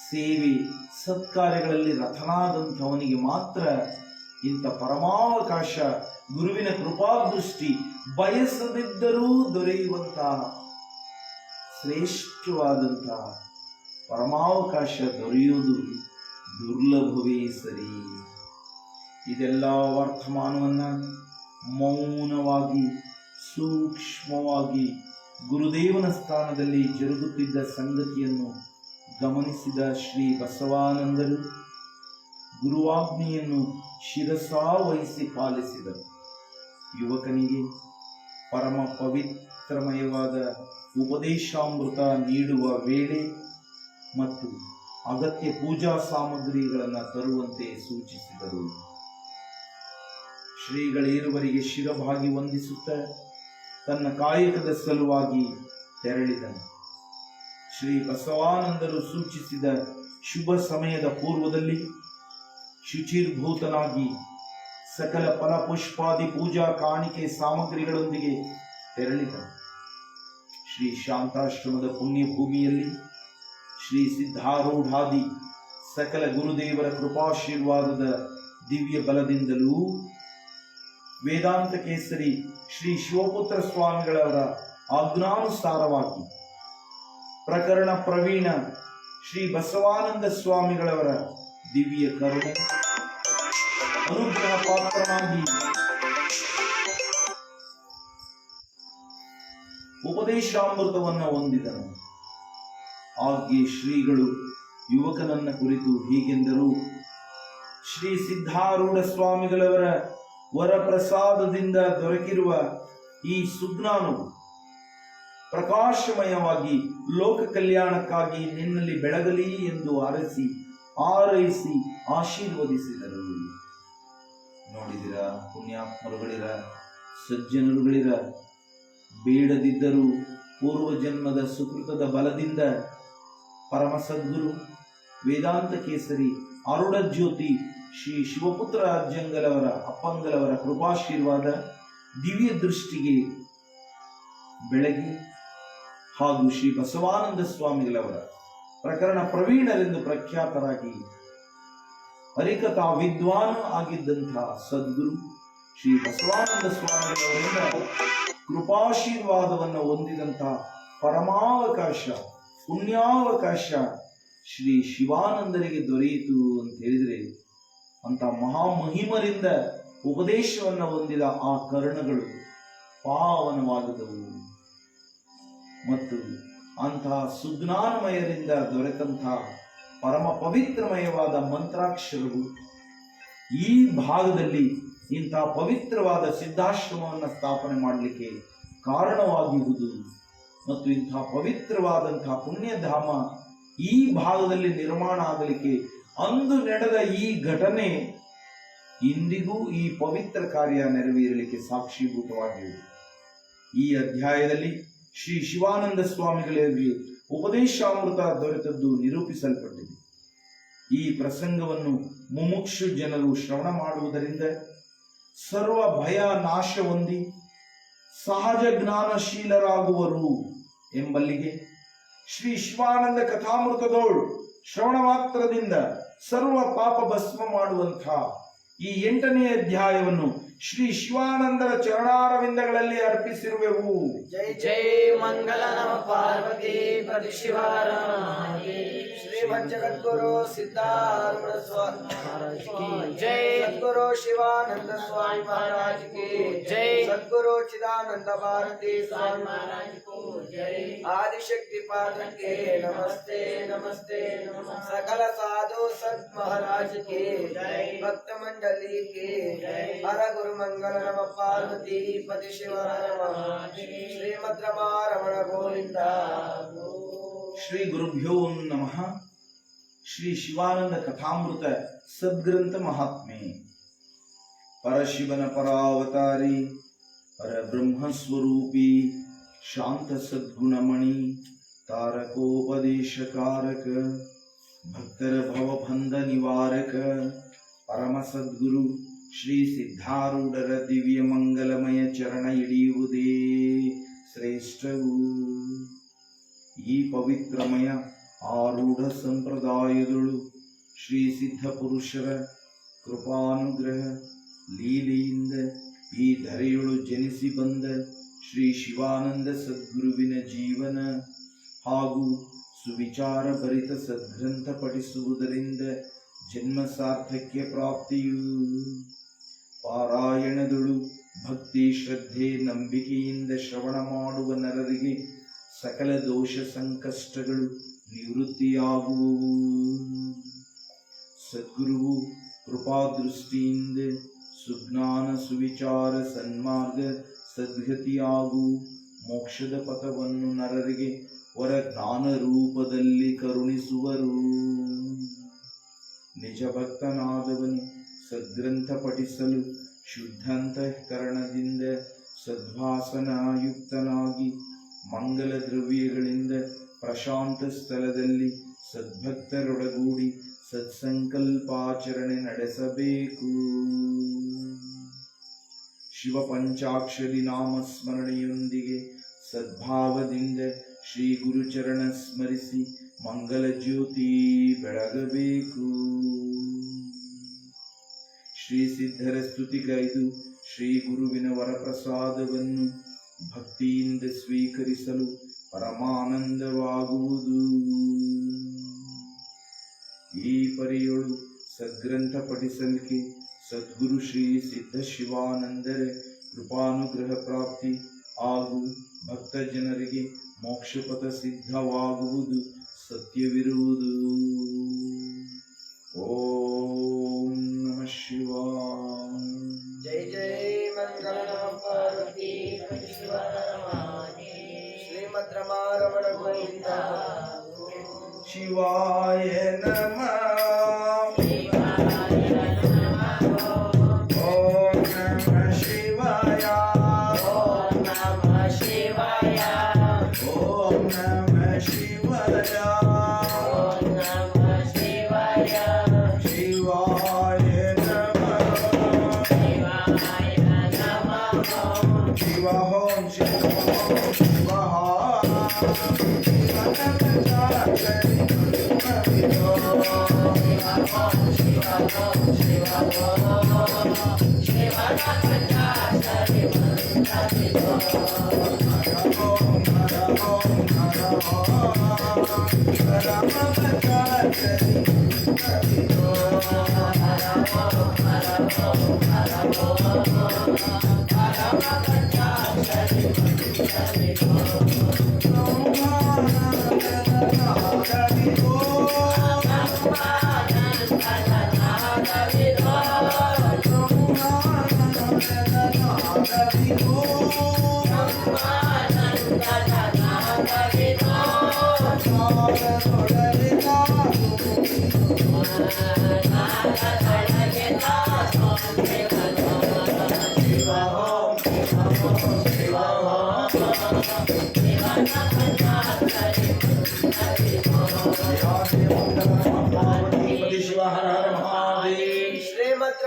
ಸೇವೆ, ಸತ್ಕಾರ್ಯಗಳಲ್ಲಿ ರಥನಾದಂಥವನಿಗೆ ಮಾತ್ರ ಇಂಥ ಪರಮಾವಕಾಶ, ಗುರುವಿನ ಕೃಪಾದೃಷ್ಟಿ ಬಯಸದಿದ್ದರೂ ದೊರೆಯುವಂತಹ ಶ್ರೇಷ್ಠವಾದಂತಹ ಪರಮಾವಕಾಶ ದೊರೆಯುವುದು ದುರ್ಲಭವೇ ಸರಿ. ಇದೆಲ್ಲ ವರ್ತಮಾನವನ್ನ ಮೌನವಾಗಿ ಸೂಕ್ಷ್ಮವಾಗಿ ಗುರುದೇವನ ಸ್ಥಾನದಲ್ಲಿ ಜರುಗುತ್ತಿದ್ದ ಸಂಗತಿಯನ್ನು ಗಮನಿಸಿದ ಶ್ರೀ ಬಸವಾನಂದರು ಗುರುವಾಜ್ಞೆಯನ್ನು ಶಿರಸಾವಹಿಸಿ ಪಾಲಿಸಿದರು. ಯುವಕನಿಗೆ ಪರಮ ಪವಿತ್ರಮಯವಾದ ಉಪದೇಶಾಮೃತ ನೀಡುವ ವೇಳೆ ಮತ್ತು ಅಗತ್ಯ ಪೂಜಾ ಸಾಮಗ್ರಿಗಳನ್ನು ತರುವಂತೆ ಸೂಚಿಸಿದರು. ಶ್ರೀಗಳೇರುವರಿಗೆ ಶಿರಭಾಗಿ ವಂದಿಸುತ್ತ ತನ್ನ ಕಾಯಕದ ಸಲುವಾಗಿ ತೆರಳಿದನು. ಶ್ರೀ ಬಸವಾನಂದರು ಸೂಚಿಸಿದ ಶುಭ ಸಮಯದ ಪೂರ್ವದಲ್ಲಿ ಶುಚಿರ್ಭೂತನಾಗಿ ಸಕಲ ಫಲಪುಷ್ಪಾದಿ ಪೂಜಾ ಕಾಣಿಕೆ ಸಾಮಗ್ರಿಗಳೊಂದಿಗೆ ತೆರಳಿದನು. ಶ್ರೀ ಶಾಂತಾಶ್ರಮದ ಪುಣ್ಯ ಭೂಮಿಯಲ್ಲಿ ಶ್ರೀ ಸಿದ್ಧಾರೂಢಾದಿ ಸಕಲ ಗುರುದೇವರ ಕೃಪಾಶೀರ್ವಾದದ ದಿವ್ಯ ಬಲದಿಂದಲೂ ವೇದಾಂತ ಕೇಸರಿ ಶ್ರೀ ಶಿವಪುತ್ರ ಸ್ವಾಮಿಗಳವರ ಆಜ್ಞಾನುಸಾರವಾಗಿ ಪ್ರಕರಣ ಪ್ರವೀಣ ಶ್ರೀ ಬಸವಾನಂದ ಸ್ವಾಮಿಗಳವರ ದಿವ್ಯ ಕರುಣೆ ಅನುಗ್ರಹ ಪಾತ್ರನಾಗಿ ಉಪದೇಶಾಮೃತವನ್ನು ಹೊಂದಿದನು. ಹಾಗೆ ಶ್ರೀಗಳು ಯುವಕನನ್ನ ಕುರಿತು ಹೀಗೆಂದರು: ಶ್ರೀ ಸಿದ್ಧಾರೂಢ ಸ್ವಾಮಿಗಳವರ ವರಪ್ರಸಾದದಿಂದ ದೊರಕಿರುವ ಈ ಸುಜ್ಞಾನವು ಪ್ರಕಾಶಮಯವಾಗಿ ಲೋಕ ಕಲ್ಯಾಣಕ್ಕಾಗಿ ನಿನ್ನಲ್ಲಿ ಬೆಳಗಲಿ ಎಂದು ಆರೈಸಿ ಆಶೀರ್ವದಿಸಿದರು. ನೋಡಿದಿರ ಪುಣ್ಯಾತ್ಮರುಗಳಿರ, ಸಜ್ಜನರುಗಳಿರ, ಬೇಡದಿದ್ದರೂ ಪೂರ್ವ ಜನ್ಮದ ಸುಕೃತದ ಬಲದಿಂದ ಪರಮ ಸದ್ಗುರು ವೇದಾಂತ ಕೇಸರಿ ಆರುಢ ಜ್ಯೋತಿ ಶ್ರೀ ಶಿವಪುತ್ರ ಅಜ್ಜಂಗಲವರ ಅಪ್ಪಂಗಲವರ ಕೃಪಾಶೀರ್ವಾದ ದಿವ್ಯ ದೃಷ್ಟಿಗೆ ಬೆಳಗಿ ಹಾಗೂ ಶ್ರೀ ಬಸವಾನಂದ ಸ್ವಾಮಿಗಳವರ ಪ್ರಕರಣ ಪ್ರವೀಣರೆಂದು ಪ್ರಖ್ಯಾತರಾಗಿ ಹರಿಕಥಾ ವಿದ್ವಾನ್ ಆಗಿದ್ದಂತಹ ಸದ್ಗುರು ಶ್ರೀ ಬಸವಾನಂದ ಸ್ವಾಮಿಗಳವರಿಂದ ಕೃಪಾಶೀರ್ವಾದವನ್ನು ಹೊಂದಿದಂತಹ ಪರಮಾವಕಾಶ ಪುಣ್ಯಾವಕಾಶ ಶ್ರೀ ಶಿವಾನಂದರಿಗೆ ದೊರೆಯಿತು ಅಂತ ಹೇಳಿದರೆ ಅಂತ ಮಹಾಮಹಿಮರಿಂದ ಉಪದೇಶವನ್ನು ಹೊಂದಿದ ಆ ಕರ್ಣಗಳು ಪಾವನವಾಗದವು ಮತ್ತು ಅಂತಹ ಸುಜ್ಞಾನಮಯರಿಂದ ದೊರೆತಂತಹ ಪರಮ ಪವಿತ್ರಮಯವಾದ ಮಂತ್ರಾಕ್ಷರವು ಈ ಭಾಗದಲ್ಲಿ ಇಂತಹ ಪವಿತ್ರವಾದ ಸಿದ್ಧಾಶ್ರಮವನ್ನು ಸ್ಥಾಪನೆ ಮಾಡಲಿಕ್ಕೆ ಕಾರಣವಾಗಿರುವುದು ಮತ್ತು ಇಂತಹ ಪವಿತ್ರವಾದಂತಹ ಪುಣ್ಯಧಾಮ ಈ ಭಾಗದಲ್ಲಿ ನಿರ್ಮಾಣ ಆಗಲಿಕ್ಕೆ ಅಂದು ನಡೆದ ಈ ಘಟನೆ ಇಂದಿಗೂ ಈ ಪವಿತ್ರ ಕಾರ್ಯ ನೆರವೇರಲಿಕ್ಕೆ ಸಾಕ್ಷೀಭೂತವಾಗಿವೆ. ಈ ಅಧ್ಯಾಯದಲ್ಲಿ ಶ್ರೀ ಶಿವಾನಂದ ಸ್ವಾಮಿಗಳಿಗೆ ಉಪದೇಶಾಮೃತ ದೊರೆತದ್ದು ನಿರೂಪಿಸಲ್ಪಟ್ಟಿದೆ. ಈ ಪ್ರಸಂಗವನ್ನು ಮುಮುಕ್ಷು ಜನರು ಶ್ರವಣ ಮಾಡುವುದರಿಂದ ಸರ್ವ ಭಯ ನಾಶ ಹೊಂದಿ ಸಹಜ ಜ್ಞಾನಶೀಲರಾಗುವರು ಎಂಬಲ್ಲಿಗೆ ಶ್ರೀ ಶಿವಾನಂದ ಕಥಾಮೃತದೋಳು ಶ್ರವಣ ಮಾತ್ರದಿಂದ ಸರ್ವ ಪಾಪ ಭಸ್ಮ ಮಾಡುವಂತಹ ಈ 8ನೇ ಅಧ್ಯಾಯವನ್ನು ಶ್ರೀ ಶಿವಾನಂದರ ಚರಣಾರವಿಂದಗಳಲ್ಲಿ ಅರ್ಪಿಸಿರುವೆವು. ಜೈ ಜೈ ಮಂಗಲ ನಮ ಪಾರ್ವತಿ ಪತಿ ಶಿವಾರ ಶ್ರೀಮದ್ ಜಗದ್ಗುರು ಸಿದ್ಧಾರೂಢ ಸ್ವಾಮಿ ಮಹಾರಾಜ್ ಕಿ ಜೈ. ಸದ್ಗುರು ಶಿವಾನಂದ ಸ್ವಾಮಿ ಮಹಾರಾಜ್ ಕಿ ಜೈ. ಸದ್ಗುರು ಚಿದಾನಂದ ಭಾರತಿ ಸ್ವಾಮಿ ಮಹಾರಾಜ್ ಕೋ ಜೈ. ಆದಿಶಕ್ತಿ ಪಾದಕ್ಕೆ ನಮಸ್ತೆ ನಮಸ್ತೆ ನಮಃ. ಸಕಲ ಸಾಧು ಸತ್ ಮಹಾರಾಜ್ ಕಿ ಜೈ. ಭಕ್ತ ಮಂಡಲಿ की हर गुरु मंगल नम पार्वती पति शिवाय नमः. श्रीमद् रमण गोविंद. ಶ್ರೀ ಗುರುಭ್ಯೋ ನಮಃ. ಶ್ರೀ ಶಿವಾನಂದ ಕಥಾಮೃತ ಸದ್ಗ್ರಂಥ ಮಹಾತ್ಮೆ. ಪರಶಿವನ ಪರಾವತಾರಿ ಪರಬ್ರಹ್ಮಸ್ವರೂಪಿ ಶಾಂತ ಸದ್ಗುಣಮಣಿ ತಾರಕೋಪದೇಶಕಾರಕ ಭಕ್ತರ ಭವಬಂಧ ನಿವಾರಕ ಪರಮ ಸದ್ಗುರು ಶ್ರೀ ಸಿದ್ಧಾರೂಢರ ದಿವ್ಯ ಮಂಗಲಮಯ ಚರಣ ಹಿಡಿಯುವುದೇ ಶ್ರೇಷ್ಠವು. ಈ ಪವಿತ್ರಮಯ ಆರೂಢ ಸಂಪ್ರದಾಯದಳು ಶ್ರೀ ಸಿದ್ಧ ಪುರುಷರ ಕೃಪಾನುಗ್ರಹ ಲೀಲೆಯಿಂದ ಈ ಧರೆಯೊಳು ಜನಿಸಿ ಬಂದ ಶ್ರೀ ಶಿವಾನಂದ ಸದ್ಗುರುವಿನ ಜೀವನ ಹಾಗೂ ಸುವಿಚಾರ ಭರಿತ ಸದ್ಗ್ರಂಥ ಪಠಿಸುವುದರಿಂದ ಜನ್ಮ ಸಾರ್ಥಕ್ಯ ಪ್ರಾಪ್ತಿಯು. ಪಾರಾಯಣದಳು ಭಕ್ತಿ ಶ್ರದ್ಧೆ ನಂಬಿಕೆಯಿಂದ ಶ್ರವಣ ಮಾಡುವ ನರರಿಗೆ ಸಕಲ ದೋಷ ಸಂಕಷ್ಟಗಳು ನಿವೃತ್ತಿಯಾಗುವವು. ಸದ್ಗುರುವು ಕೃಪಾದೃಷ್ಟಿಯಿಂದ ಸುಜ್ಞಾನ ಸುವಿಚಾರ ಸನ್ಮಾರ್ಗ ಸದ್ಗತಿ ಹಾಗೂ ಮೋಕ್ಷದ ಪಥವನ್ನು ನರರಿಗೆ ವರ ಜ್ಞಾನ ರೂಪದಲ್ಲಿ ಕರುಣಿಸುವರು. ನಿಜ ಭಕ್ತನಾದವನು ಸದ್ಗ್ರಂಥ ಪಠಿಸಲು ಶುದ್ಧಾಂತಃಕರಣದಿಂದ ಸದ್ವಾಸನಾಯುಕ್ತನಾಗಿ ಮಂಗಲ ದ್ರವ್ಯಗಳಿಂದ ಪ್ರಶಾಂತ ಸ್ಥಳದಲ್ಲಿ ಸದ್ಭಕ್ತರೊಡಗೂಡಿ ಸತ್ಸಂಕಲ್ಪಾಚರಣೆ ನಡೆಸಬೇಕು. ಶಿವ ಪಂಚಾಕ್ಷರಿ ನಾಮ ಸ್ಮರಣೆಯೊಂದಿಗೆ ಸದ್ಭಾವದಿಂದ ಶ್ರೀ ಗುರುಚರಣ ಸ್ಮರಿಸಿ ಮಂಗಲ ಜ್ಯೋತಿ ಬೆಳಗಬೇಕು. ಶ್ರೀ ಸಿದ್ಧರ ಸ್ತುತಿಗೈದು ಶ್ರೀ ಗುರುವಿನ ವರಪ್ರಸಾದವನ್ನು ಭಕ್ತಿಯಿಂದ ಸ್ವೀಕರಿಸಲು ಪರಮಾನಂದವಾಗುವುದು. ಈ ಪರಿಯೊಳು ಸದ್ಗ್ರಂಥ ಪಠಿಸಲಿಕ್ಕೆ ಸದ್ಗುರು ಶ್ರೀ ಸಿದ್ಧ ಶಿವಾನಂದರ ಕೃಪಾನುಗ್ರಹ ಪ್ರಾಪ್ತಿ ಹಾಗೂ ಭಕ್ತ ಜನರಿಗೆ ಮೋಕ್ಷಪಥ ಸಿದ್ಧವಾಗುವುದು ಸತ್ಯವಿರುವುದು. ಓಂ ನಮಃ ಶಿವಾಯ. ಜೈ ಜೈ ಮಂಗಲ ನಮ ಪಾರ್ವತಿ ಪತಿ ಶಿವಾಯ ಶ್ರೀಮದ್ ರಮಣ ಗೋವಿಂದ. ಶಿವಾಯ ನಮಃ. ಓಂ ನಮಃ ಶಿವಾಯ. ಓಂ ನಮಃ ಶಿವಾಯ. ಓಂ ನಮಃ ಶಿವಾಯ. ಓಂ ನಮಃ ಶಿವಾಯ. ಶಿವಾಯ ನಮಃ. ಶಿವಾಯ ನಮಃ. ಶಿವ ಓಂ ಶಿವ ಶಿವ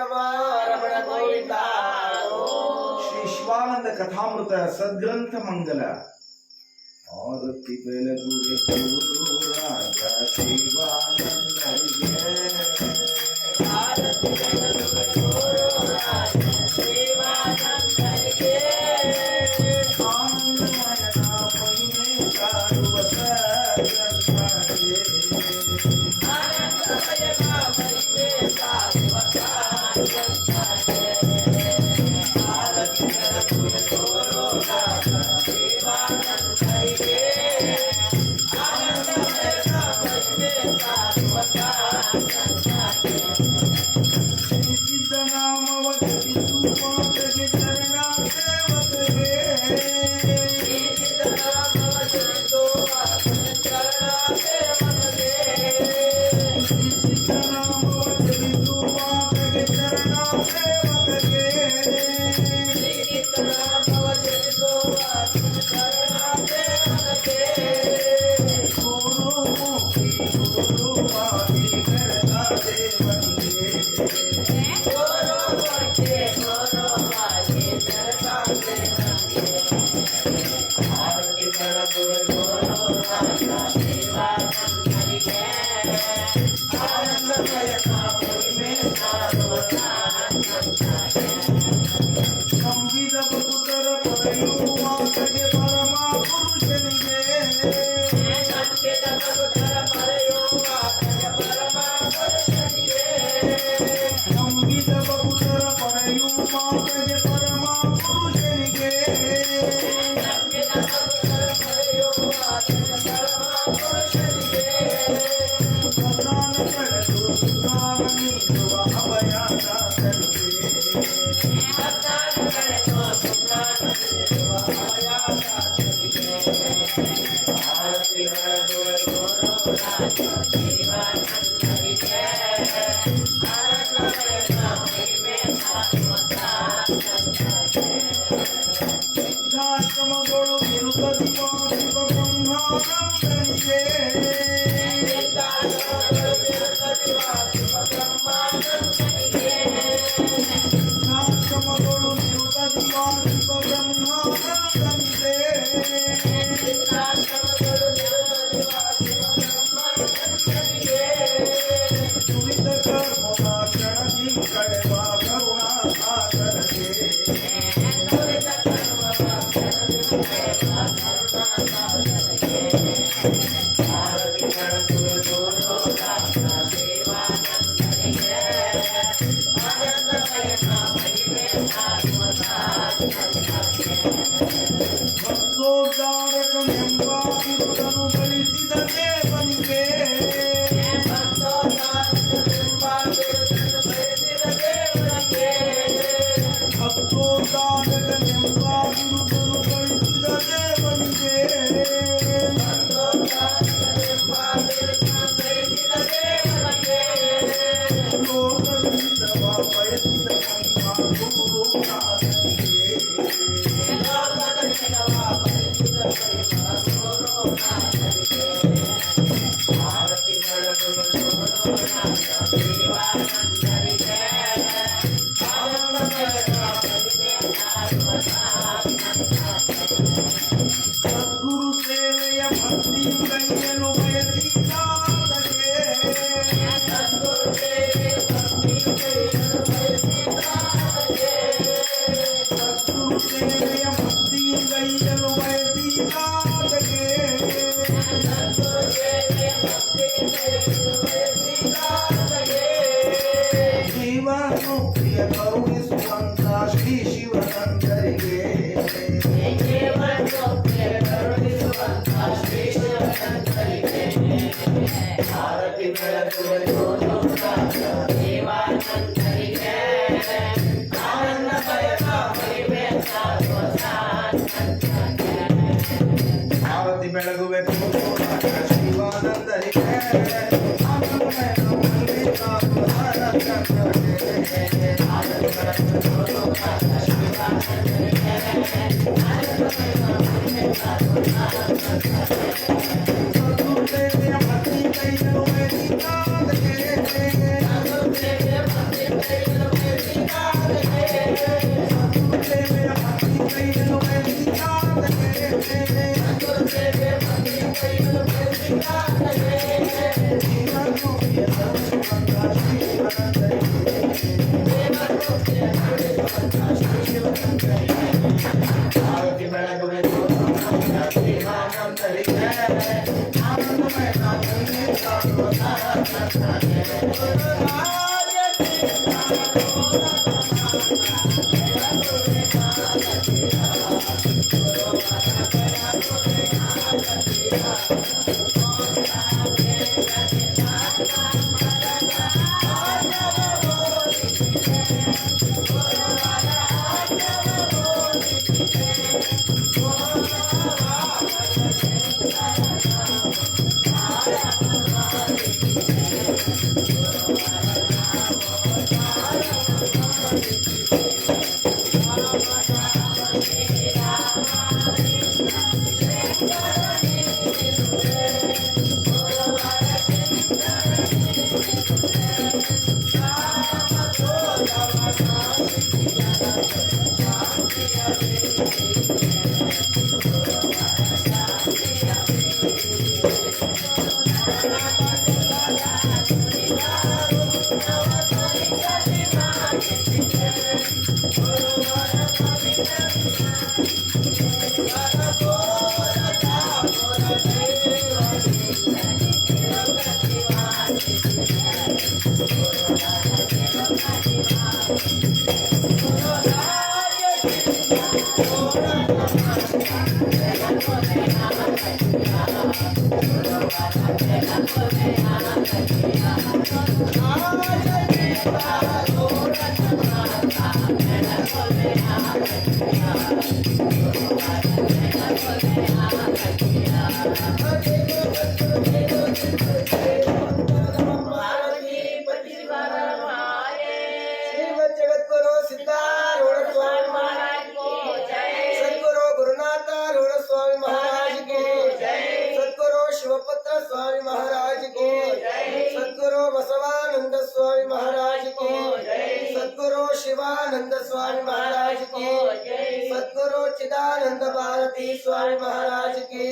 ವೈಷ್ಣವ ರಮಣ ಗೋವಿಂದ ಶ್ರೀ ಶಿವಾನಂದ ಕಥಾಮೃತ ಸದ್ಗ್ರಂಥ ಮಂಗಲ ಆರತಿ ಬೆಳಗುವೆ ಗುರು ರಾಜ ಶಿವಾನಂದರಿಗೆ ಆರತಿ ಬೆಳಗುವೆ ಗುರು ರಾಜ ಶಿವಾನಂದರಿಗೆ ಆನಂದಮಯನ ಮಹಿಮೆ ಸಾರುವ ಸದ್ಗ್ರಂಥಕ್ಕೆ ಆನಂದಮಯನ ಮಹಿಮೆ ಸಾರುವ ಸದ್ಗ್ರಂಥಕ್ಕೆ ಆರತಿ ಬೆಳಗುವೆ ಗುರು ರಾಜ ಶಿವಾನಂದರಿಗೆ ಆನಂದಮಯನ ಮಹಿಮೆ ಸಾರುವ ಸದ್ಗ್ರಂಥಕ್ಕೆ ಸಿದ್ಧನಾಮವ ಜಪಿಸುವಾತಗೆ ಚರಣ ಸೇವಕರಿಗೆ ಸಿದ್ಧನಾಮವ ಜಪಿಸುವಾತಗೆ ಚರಣ ಸೇವಕರಿಗೆ ಗುರುಮುಖಿ ಗುರುವಾದಿ ಕರಗ ದೇವನಿಗೆ ಸಂವಿಧ ಬದುಕರ ಪಡೆಯುವಾತಗೆ ಪರಮ ಪುರುಷನಿಗೆ ಸಂವಿಧ ಬದುಕರ ಪಡೆಯುವಾತಗೆ ಪರಮ ಪುರುಷನಿಗೆ ಪ್ರಧಾನ ಕಳೆದು ಸುಧಾನ ನೀಡುವ ಅಭಯದಾತನಿಗೆ ಸಿದ್ಧಾಶ್ರಮಗಳು ನಿರುಗದಿ ಮಾಸಿಕ ಬ್ರಹ್ಮಾನಂದನಿಗೆ ಸಿದ್ಧಾಶ್ರಮಗಳು ನಿರುಗದಿ ಮಾಸಿಕ ಬ್ರಹ್ಮಾನಂದನಿಗೆ ದುರಿತ ಕರ್ಮವ ಕ್ಷಣದಿ ಕಳೆವ ಕರುಣಾ ಸಾಗರಕ್ಕೆ ಭಕ್ತೋದ್ಧಾರಕನೆಂಬ ಬಿರುದನು ಗಳಿಸಿದ ದೇವನಿಗೆ ಭಕ್ತೋದ್ಧಾರಕನೆಂಬ ಬಿರುದನು ಗಳಿಸಿದ ದೇವನಿಗೆ ಲೋಕವಿದ್ದವ ಬಯಸಿದ ಮಹಿಮಾ ಗುರುನಾಥನಿಗೆ ಸದ್ಗುರು ಸೇವೆಯ ಭಕ್ತಿಯು ಕೈಯಲು ಬಯಸಿದಾತಗೆ ಸದ್ಗುರು ಸೇವೆಯ ಭಕ್ತಿಯು ಕೈಯಲು ಬಯಸಿದಾತಗೆ ಜೀವನು ಪ್ರಿಯ ಕರುಣಿಸುವಂತ ಶ್ರೀ ಶಿವನಂದರಿಗೆ ಆರತಿ ಬೆಳಗುವೆ ಗುರು ರಾಜ ಶಿವಾನಂದರಿಗೆ ಆನಂದಮಯ ಮಹಿಮೆ ಸಾರುವ ಸದ್ಗ್ರಂಥಕ್ಕೆ ಸದ್ಗುರುದೇವಿಯ ಭಕ್ತಿ ಕೈಯಲು ಬಯಸಿದಾತಗೆ श्रीमद जगद्गुरु सिद्धारूढ़ स्वामी महाराज को जय। सद्गुरु गुरुनाथ रूढ़ स्वामी महाराज को जय। सद्गुरु शिवपुत्र स्वामी महाराज को जय। सद्गुरु बसवानंद स्वामी महाराज को जय। सद्गुरु शिवानंद स्वामी महाराज को जय। सद्गुरु चिदानंद भारती स्वामी महाराज की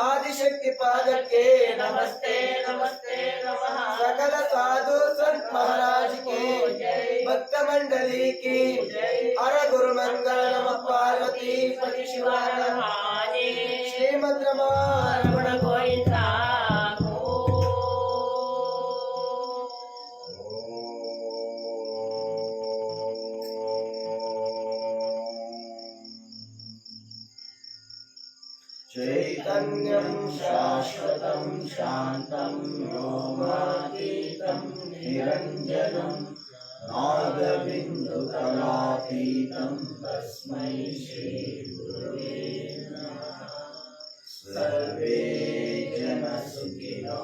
आदिशक्ति पाद के नमस्ते नमस्ते नमः। सकल साधु संत महाराज की भक्त मंडली की हर गुरु मंगल नमः पार्वती पति शिवानंद श्रीमद रमण गोविंदा चैतन्यं शाश्वतं शान्तं व्योमातीतं निरञ्जनं नादबिन्दुकलातीतं तस्मै श्रीगुरुवे नमः। सर्वे जन सुखिनो